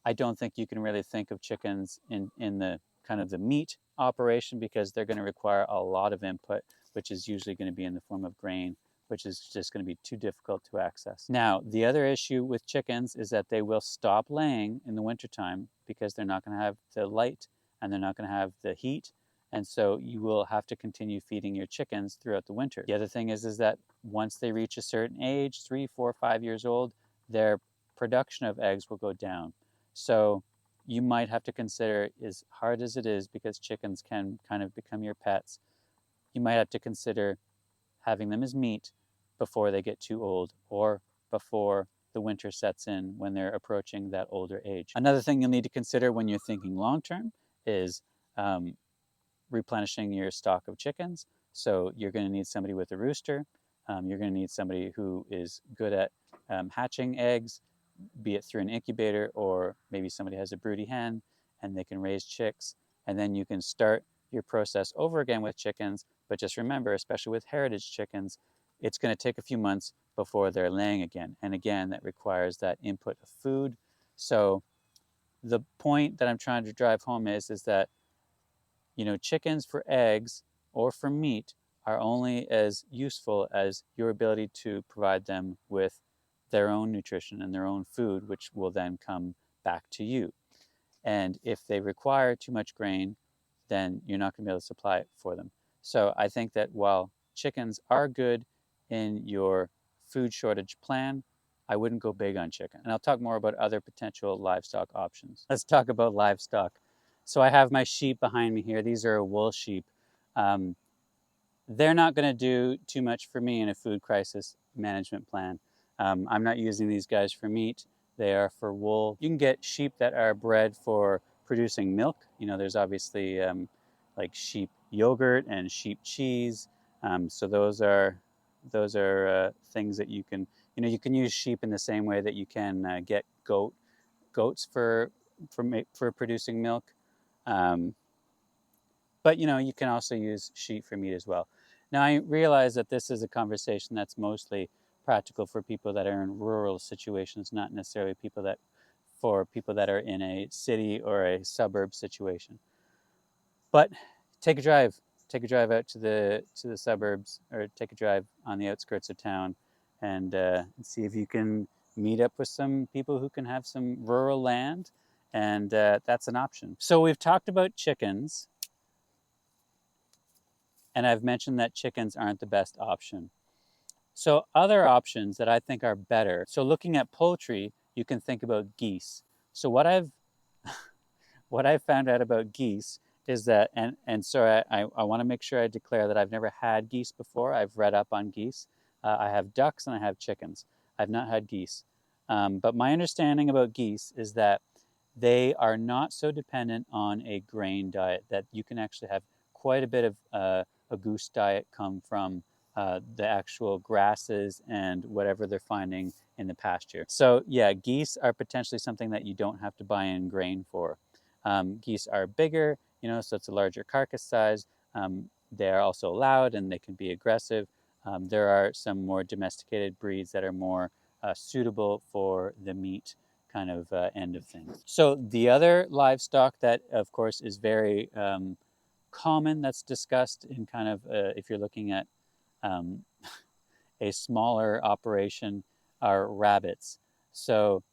I don't think you can really think of chickens in the kind of the meat operation, because they're going to require a lot of input, which is usually going to be in the form of grain, which is just going to be too difficult to access. Now, the other issue with chickens is that they will stop laying in the wintertime because they're not going to have the light and they're not going to have the heat. And so you will have to continue feeding your chickens throughout the winter. The other thing is that once they reach a certain age, 3, 4, 5 years old, their production of eggs will go down. So you might have to consider, as hard as it is, because chickens can kind of become your pets, you might have to consider having them as meat before they get too old, or before the winter sets in when they're approaching that older age. Another thing you'll need to consider when you're thinking long term is replenishing your stock of chickens. So you're going to need somebody with a rooster. You're going to need somebody who is good at hatching eggs, be it through an incubator, or maybe somebody has a broody hen and they can raise chicks. And then you can start your process over again with chickens. But just remember, especially with heritage chickens, it's going to take a few months before they're laying again. And again, that requires that input of food. So the point that I'm trying to drive home is that chickens for eggs or for meat are only as useful as your ability to provide them with their own nutrition and their own food, which will then come back to you. And if they require too much grain, then you're not going to be able to supply it for them. So I think that while chickens are good in your food shortage plan, I wouldn't go big on chicken. And I'll talk more about other potential livestock options. Let's talk about livestock. So I have my sheep behind me here. These are wool sheep. Um, they're not going to do too much for me in a food crisis management plan. I'm not using these guys for meat. They are for wool. You can get sheep that are bred for producing milk. There's obviously like sheep yogurt and sheep cheese. So those are things that you can use sheep in the same way that you can get goats for producing milk. Um, but you can also use sheep for meat as well. Now I realize that this is a conversation that's mostly practical for people that are in rural situations, not necessarily for people that are in a city or a suburb situation. But take a drive. Take a drive out to the suburbs, or take a drive on the outskirts of town, and see if you can meet up with some people who can have some rural land, and that's an option. So we've talked about chickens, and I've mentioned that chickens aren't the best option. So other options that I think are better. So looking at poultry, you can think about geese. So what I've found out about geese is that, and so I want to make sure I declare that I've never had geese before. I've read up on geese. I have ducks and I have chickens. I've not had geese. But my understanding about geese is that they are not so dependent on a grain diet, that you can actually have quite a bit of a goose diet come from the actual grasses and whatever they're finding in the pasture. So yeah, geese are potentially something that you don't have to buy in grain for. Geese are bigger, so it's a larger carcass size. They are also loud and they can be aggressive. There are some more domesticated breeds that are more suitable for the meat kind of end of things. So the other livestock that, of course, is very common that's discussed in kind of if you're looking at um, a smaller operation are rabbits. So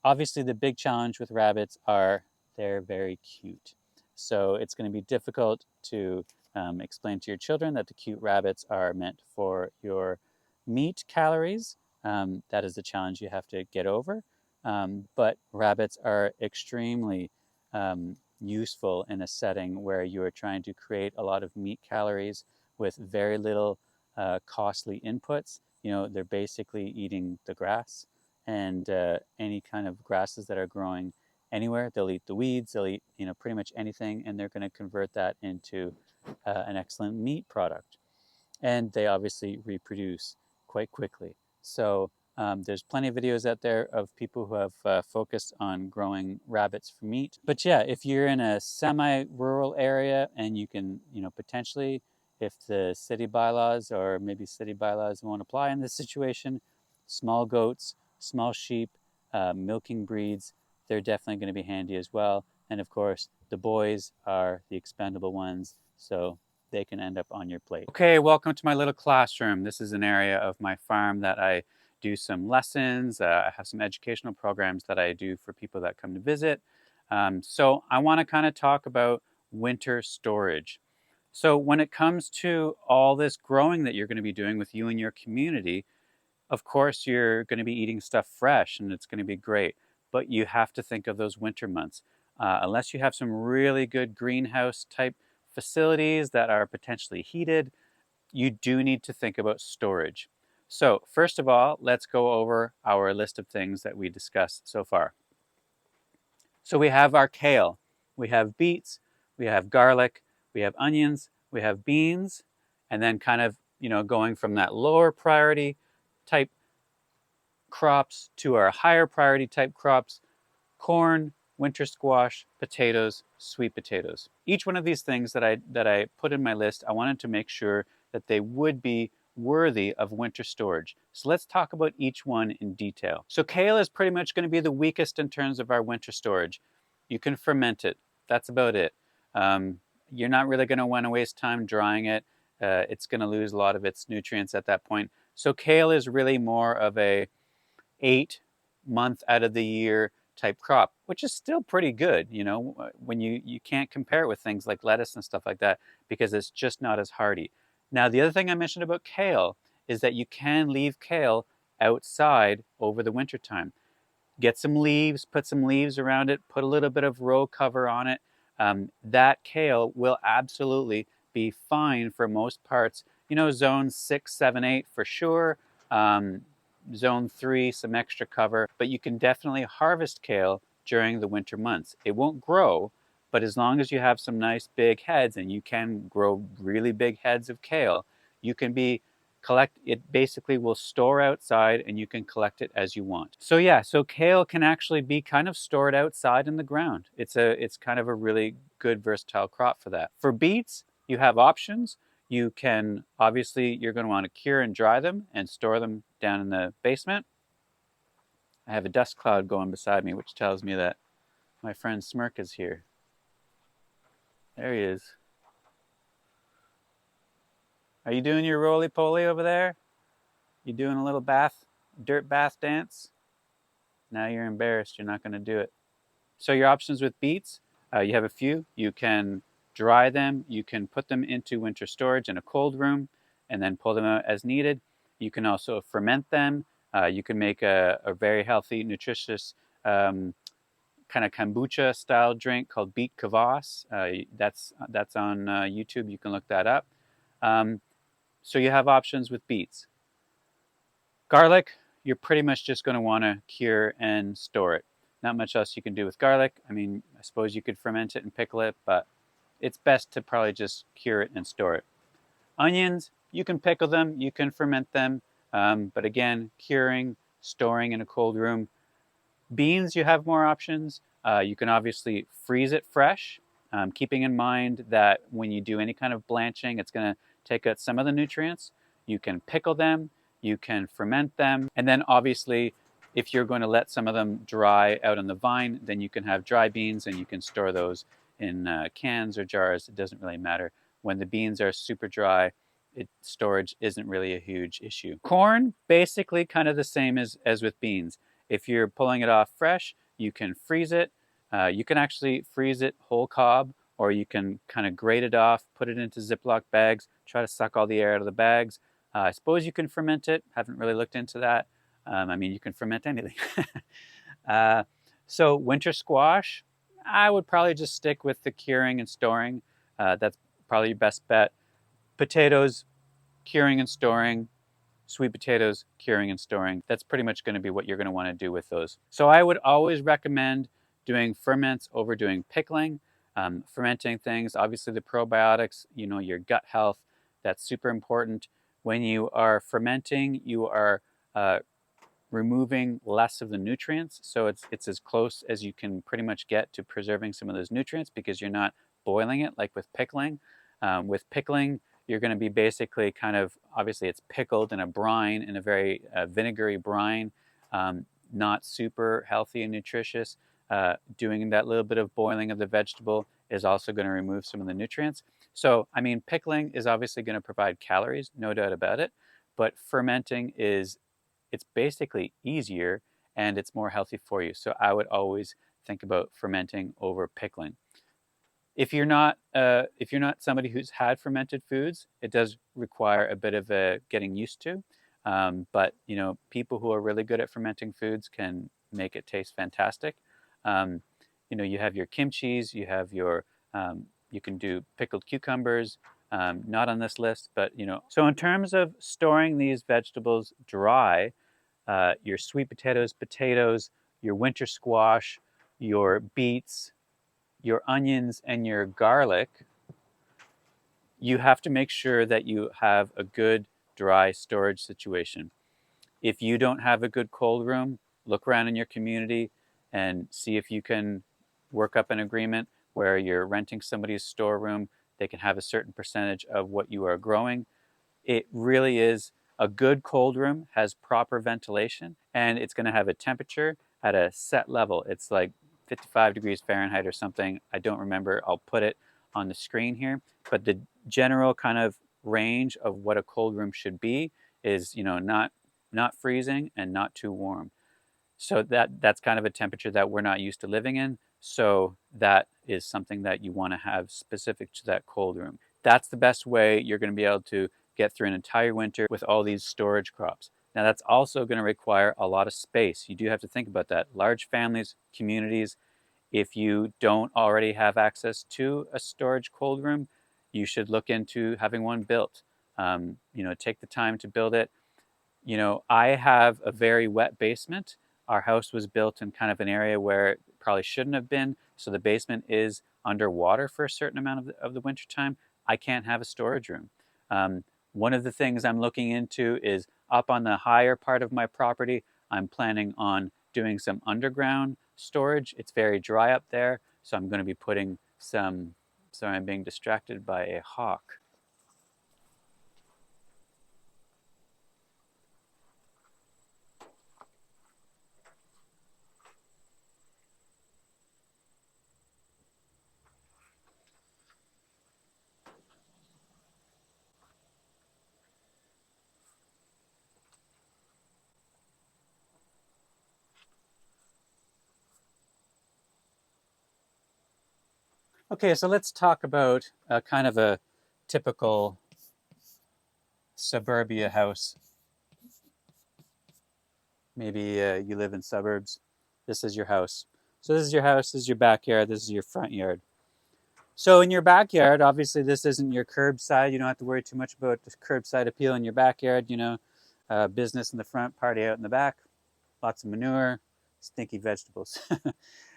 obviously the big challenge with rabbits are they're very cute. So it's going to be difficult to explain to your children that the cute rabbits are meant for your meat calories. That is the challenge you have to get over. But rabbits are extremely useful in a setting where you are trying to create a lot of meat calories with very little costly inputs. You know, they're basically eating the grass and any kind of grasses that are growing anywhere. They'll eat the weeds, they'll eat, you know, pretty much anything, and they're going to convert that into an excellent meat product. And they obviously reproduce quite quickly. So there's plenty of videos out there of people who have focused on growing rabbits for meat. But yeah, if you're in a semi-rural area and you can, you know, potentially, if the city bylaws or maybe city bylaws won't apply in this situation, small goats, small sheep, milking breeds, they're definitely going to be handy as well. And of course, the boys are the expendable ones, so they can end up on your plate. Okay, welcome to my little classroom. This is an area of my farm that I do some lessons. I have some educational programs that I do for people that come to visit. So I want to kind of talk about winter storage. So when it comes to all this growing that you're going to be doing with you and your community, of course, you're going to be eating stuff fresh and it's going to be great, but you have to think of those winter months. Unless you have some really good greenhouse type facilities that are potentially heated, you do need to think about storage. So, first of all, let's go over our list of things that we discussed so far. So, we have our kale, we have beets, we have garlic, we have onions, we have beans, and then kind of, you know, going from that lower priority type crops to our higher priority type crops: corn, winter squash, potatoes, sweet potatoes. Each one of these things that I put in my list, I wanted to make sure that they would be worthy of winter storage. So let's talk about each one in detail. So kale is pretty much going to be the weakest in terms of our winter storage. You can ferment it. That's about it. You're not really going to want to waste time drying it. It's going to lose a lot of its nutrients at that point. So kale is really more of a 8 month out of the year type crop, which is still pretty good, you know, when you can't compare it with things like lettuce and stuff like that because it's just not as hardy. Now, the other thing I mentioned about kale is that you can leave kale outside over the winter time. Get some leaves, put some leaves around it, put a little bit of row cover on it. That kale will absolutely be fine for most parts. You know, zones 6, 7, 8 for sure. Zone 3, some extra cover, but you can definitely harvest kale during the winter months. It won't grow, but as long as you have some nice big heads, and you can grow really big heads of kale, you can be collect it. Basically will store outside and you can collect it as you want. So yeah, so kale can actually be kind of stored outside in the ground. It's kind of a really good versatile crop for that. For beets, you have options. You can, obviously, you're going to want to cure and dry them and store them down in the basement. I have a dust cloud going beside me, which tells me that my friend Smirk is here. There he is. Are you doing your roly-poly over there? You doing a little dirt bath dance? Now you're embarrassed. You're not going to do it. So your options with beets, you have a few. You can dry them. You can put them into winter storage in a cold room and then pull them out as needed. You can also ferment them. You can make a very healthy, nutritious kind of kombucha style drink called beet kvass. That's on YouTube. You can look that up. So you have options with beets. Garlic, you're pretty much just going to want to cure and store it. Not much else you can do with garlic. I mean, I suppose you could ferment it and pickle it, but it's best to probably just cure it and store it. Onions, you can pickle them, you can ferment them, but again, curing, storing in a cold room. Beans, you have more options. You can obviously freeze it fresh. keeping in mind that when you do any kind of blanching, it's going to take out some of the nutrients. You can pickle them, you can ferment them, and then obviously, if you're going to let some of them dry out on the vine, then you can have dry beans and you can store those in cans or jars. It doesn't really matter. When the beans are super dry, storage isn't really a huge issue. Corn, basically kind of the same as with beans. If you're pulling it off fresh, you can freeze it. You can actually freeze it whole cob, or you can kind of grate it off, put it into Ziploc bags, try to suck all the air out of the bags. I suppose you can ferment it. Haven't really looked into that. I mean, you can ferment anything. uh, so winter squash, I would probably just stick with the curing and storing. That's probably your best bet. Potatoes, curing and storing. Sweet potatoes, curing and storing. That's pretty much going to be what you're going to want to do with those. So I would always recommend doing ferments over doing pickling. Fermenting things, obviously the probiotics, your gut health, that's super important. When you are fermenting, you are removing less of the nutrients. So it's as close as you can pretty much get to preserving some of those nutrients because you're not boiling it like with pickling. With pickling, you're going to be basically kind of, obviously it's pickled in a brine, in a very vinegary brine, not super healthy and nutritious. Doing that little bit of boiling of the vegetable is also going to remove some of the nutrients. So, I mean, pickling is obviously going to provide calories, no doubt about it, but fermenting it's basically easier and it's more healthy for you. So I would always think about fermenting over pickling. If you're not somebody who's had fermented foods, it does require a bit of getting used to. But people who are really good at fermenting foods can make it taste fantastic. Um, you have your kimchis, you can do pickled cucumbers. Not on this list, but So in terms of storing these vegetables dry, your sweet potatoes, your winter squash, your beets, your onions, and your garlic, you have to make sure that you have a good dry storage situation. If you don't have a good cold room, look around in your community and see if you can work up an agreement where you're renting somebody's storeroom. They can have a certain percentage of what you are growing. It really is a good cold room, has proper ventilation, and it's going to have a temperature at a set level. It's like 55 degrees Fahrenheit or something. I don't remember. I'll put it on the screen here. But the general kind of range of what a cold room should be is, not freezing and not too warm. So that's kind of a temperature that we're not used to living in. So that is something that you want to have specific to that cold room. That's the best way you're going to be able to get through an entire winter with all these storage crops. Now that's also going to require a lot of space. You do have to think about that. Large families, communities, if you don't already have access to a storage cold room, you should look into having one built. Take the time to build it. I have a very wet basement. Our house was built in kind of an area where it probably shouldn't have been. So the basement is underwater for a certain amount of the winter time. I can't have a storage room. One of the things I'm looking into is up on the higher part of my property. I'm planning on doing some underground storage. It's very dry up there. So I'm going to be putting some. Sorry, I'm being distracted by a hawk. Okay, so let's talk about kind of a typical suburbia house. Maybe you live in suburbs. This is your house. So this is your house, this is your backyard, this is your front yard. So in your backyard, obviously this isn't your curbside. You don't have to worry too much about the curbside appeal in your backyard. Business in the front, party out in the back, lots of manure, stinky vegetables.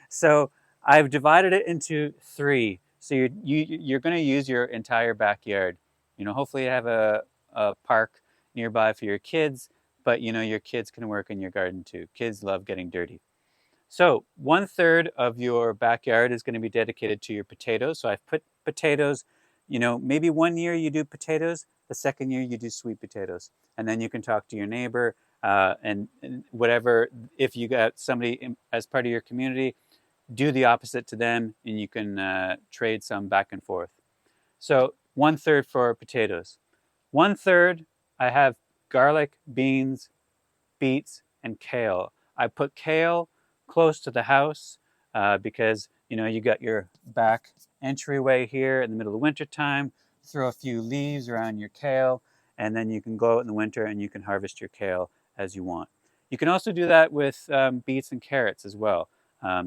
So I've divided it into three. So you're going to use your entire backyard. Hopefully you have a park nearby for your kids, but your kids can work in your garden too. Kids love getting dirty. So 1/3 of your backyard is going to be dedicated to your potatoes. So I've put potatoes, maybe one year you do potatoes, the second year you do sweet potatoes. And then you can talk to your neighbor and whatever, if you got somebody as part of your community, do the opposite to them and you can trade some back and forth. So 1/3 for potatoes. 1/3, I have garlic, beans, beets, and kale. I put kale close to the house because you got your back entryway here in the middle of winter time. Throw a few leaves around your kale, and then you can go out in the winter and you can harvest your kale as you want. You can also do that with beets and carrots as well.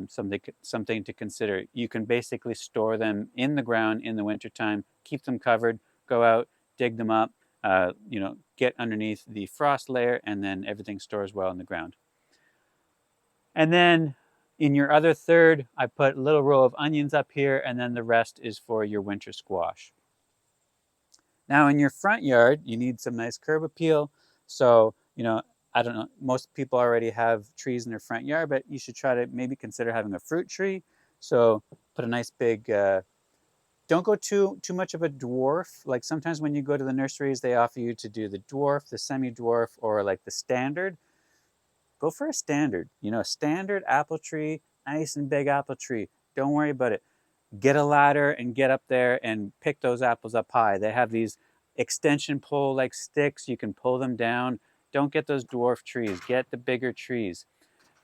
Something to consider. You can basically store them in the ground in the wintertime, keep them covered, go out, dig them up, get underneath the frost layer, and then everything stores well in the ground. And then in your other third, I put a little row of onions up here, and then the rest is for your winter squash. Now in your front yard, you need some nice curb appeal. So, I don't know, most people already have trees in their front yard, but you should try to maybe consider having a fruit tree. So put a nice big don't go too much of a dwarf. Like sometimes when you go to the nurseries, they offer you to do the dwarf, the semi-dwarf, or like the standard. Go for a standard. A standard apple tree, nice and big apple tree. Don't worry about it. Get a ladder and get up there and pick those apples up high. They have these extension pole like sticks. You can pull them down. Don't get those dwarf trees. Get the bigger trees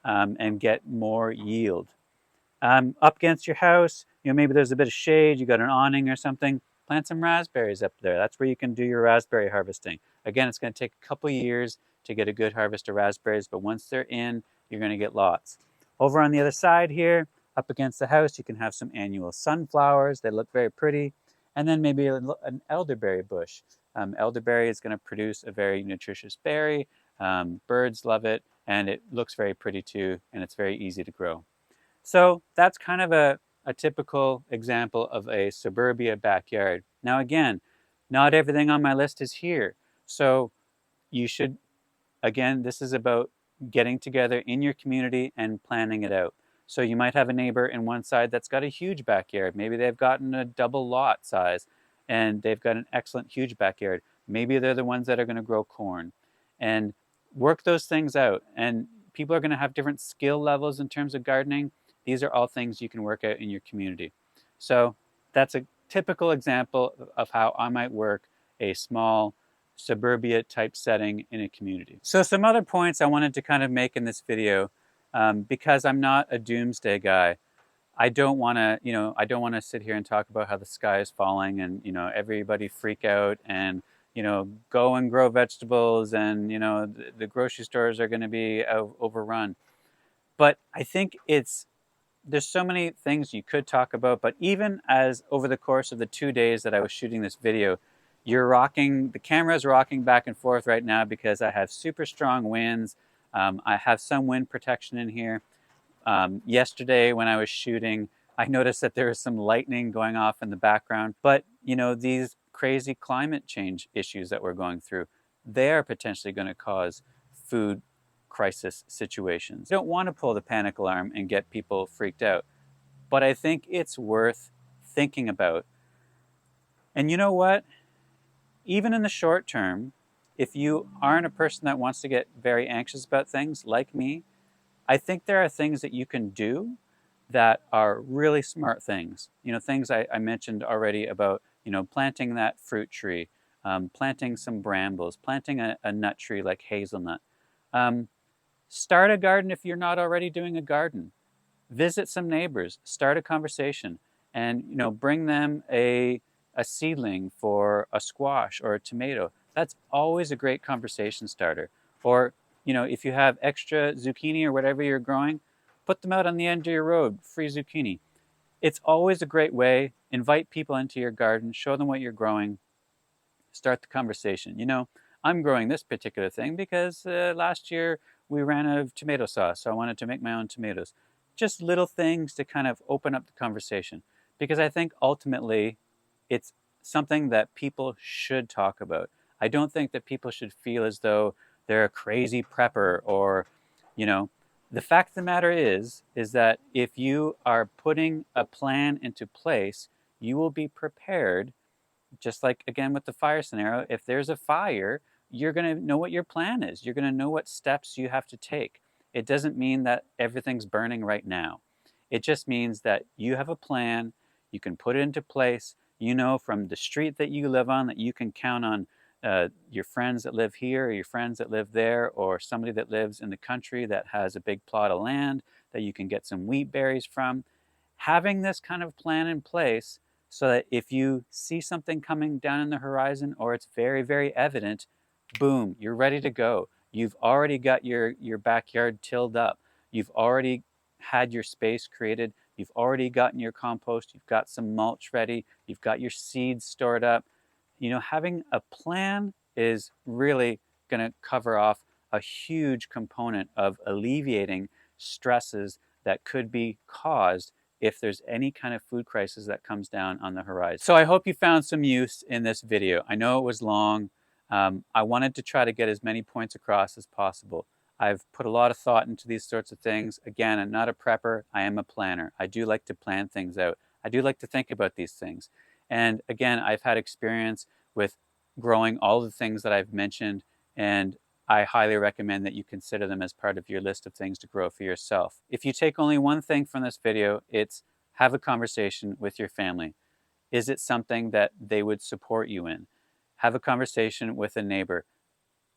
and get more yield. Up against your house, maybe there's a bit of shade, you got an awning or something, plant some raspberries up there. That's where you can do your raspberry harvesting. Again, it's going to take a couple years to get a good harvest of raspberries, but once they're in, you're going to get lots. Over on the other side here, up against the house, you can have some annual sunflowers. They look very pretty. And then maybe an elderberry bush. Elderberry is going to produce a very nutritious berry. Birds love it, and it looks very pretty too, and it's very easy to grow. So that's kind of a typical example of a suburbia backyard. Now, again, not everything on my list is here. So you should, again, this is about getting together in your community and planning it out. So you might have a neighbor in one side that's got a huge backyard. Maybe they've gotten a double lot size and they've got an excellent huge backyard. Maybe they're the ones that are going to grow corn. And work those things out. And people are going to have different skill levels in terms of gardening. These are all things you can work out in your community. So that's a typical example of how I might work a small suburbia type setting in a community. So some other points I wanted to kind of make in this video, because I'm not a doomsday guy. I don't want to, I don't want to sit here and talk about how the sky is falling and, everybody freak out and, go and grow vegetables and, the grocery stores are going to be overrun. But I think there's so many things you could talk about, but even as over the course of the 2 days that I was shooting this video, the camera's rocking back and forth right now because I have super strong winds. I have some wind protection in here. Yesterday when I was shooting, I noticed that there was some lightning going off in the background. But, these crazy climate change issues that we're going through, they are potentially going to cause food crisis situations. I don't want to pull the panic alarm and get people freaked out, but I think it's worth thinking about. And you know what? Even in the short term, if you aren't a person that wants to get very anxious about things like me, I think there are things that you can do that are really smart things. Things I mentioned already about, planting that fruit tree, planting some brambles, planting a nut tree like hazelnut. Start a garden if you're not already doing a garden. Visit some neighbors, start a conversation, and bring them a seedling for a squash or a tomato. That's always a great conversation starter. Or if you have extra zucchini or whatever you're growing, put them out on the end of your road, free zucchini. It's always a great way. Invite people into your garden, show them what you're growing, start the conversation. I'm growing this particular thing because last year we ran out of tomato sauce, so I wanted to make my own tomatoes. Just little things to kind of open up the conversation, because I think ultimately it's something that people should talk about. I don't think that people should feel as though they're a crazy prepper or, you know, The fact of the matter is that if you are putting a plan into place, you will be prepared. Just like again with the fire scenario, if there's a fire, you're going to know what your plan is. You're going to know what steps you have to take. It doesn't mean that everything's burning right now. It just means that you have a plan, you can put it into place. You know from the street that you live on that you can count on your friends that live here, or your friends that live there, or somebody that lives in the country that has a big plot of land that you can get some wheat berries from. Having this kind of plan in place so that if you see something coming down in the horizon or it's very, very evident, boom, you're ready to go. You've already got your backyard tilled up. You've already had your space created. You've already gotten your compost. You've got some mulch ready. You've got your seeds stored up. You know, having a plan is really going to cover off a huge component of alleviating stresses that could be caused if there's any kind of food crisis that comes down on the horizon. So I hope you found some use in this video. I know it was long. I wanted to try to get as many points across as possible. I've put a lot of thought into these sorts of things. Again, I'm not a prepper, I am a planner. I do like to plan things out. I do like to think about these things. And again, I've had experience with growing all the things that I've mentioned, and I highly recommend that you consider them as part of your list of things to grow for yourself. If you take only one thing from this video, it's have a conversation with your family. Is it something that they would support you in? Have a conversation with a neighbor.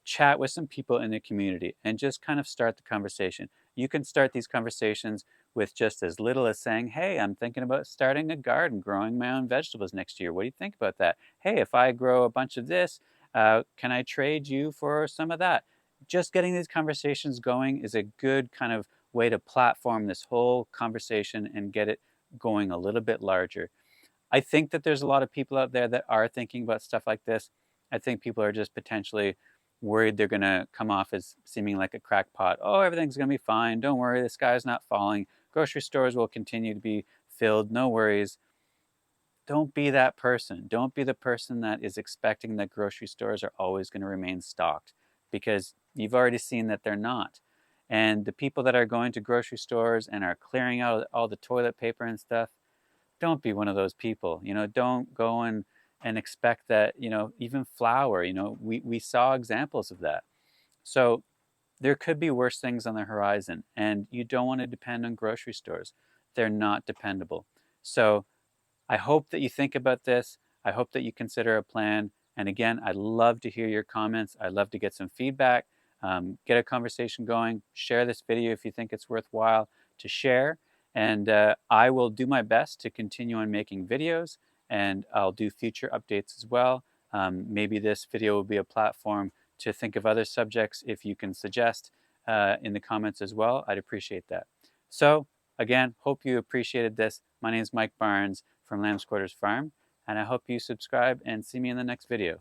Chat with some people in the community and just kind of start the conversation. You can start these conversations with just as little as saying, hey, I'm thinking about starting a garden, growing my own vegetables next year. What do you think about that? Hey, if I grow a bunch of this, can I trade you for some of that? Just getting these conversations going is a good kind of way to platform this whole conversation and get it going a little bit larger. I think that there's a lot of people out there that are thinking about stuff like this. I think people are just potentially worried they're going to come off as seeming like a crackpot. Oh, everything's going to be fine. Don't worry. The sky's not falling. Grocery stores will continue to be filled. No worries. Don't be that person. Don't be the person that is expecting that grocery stores are always going to remain stocked, because you've already seen that they're not. And the people that are going to grocery stores and are clearing out all the toilet paper and stuff, don't be one of those people. You know, don't go and expect that, you know, even flour, you know, we saw examples of that. So there could be worse things on the horizon, and you don't want to depend on grocery stores. They're not dependable. So I hope that you think about this. I hope that you consider a plan. And again, I'd love to hear your comments. I'd love to get some feedback, get a conversation going. Share this video if you think it's worthwhile to share. And I will do my best to continue on making videos, and I'll do future updates as well. Maybe this video will be a platform to think of other subjects. If you can suggest in the comments as well, I'd appreciate that. So again, hope you appreciated this. My name is Mike Barnes from Lamb's Quarters Farm, and I hope you subscribe and see me in the next video.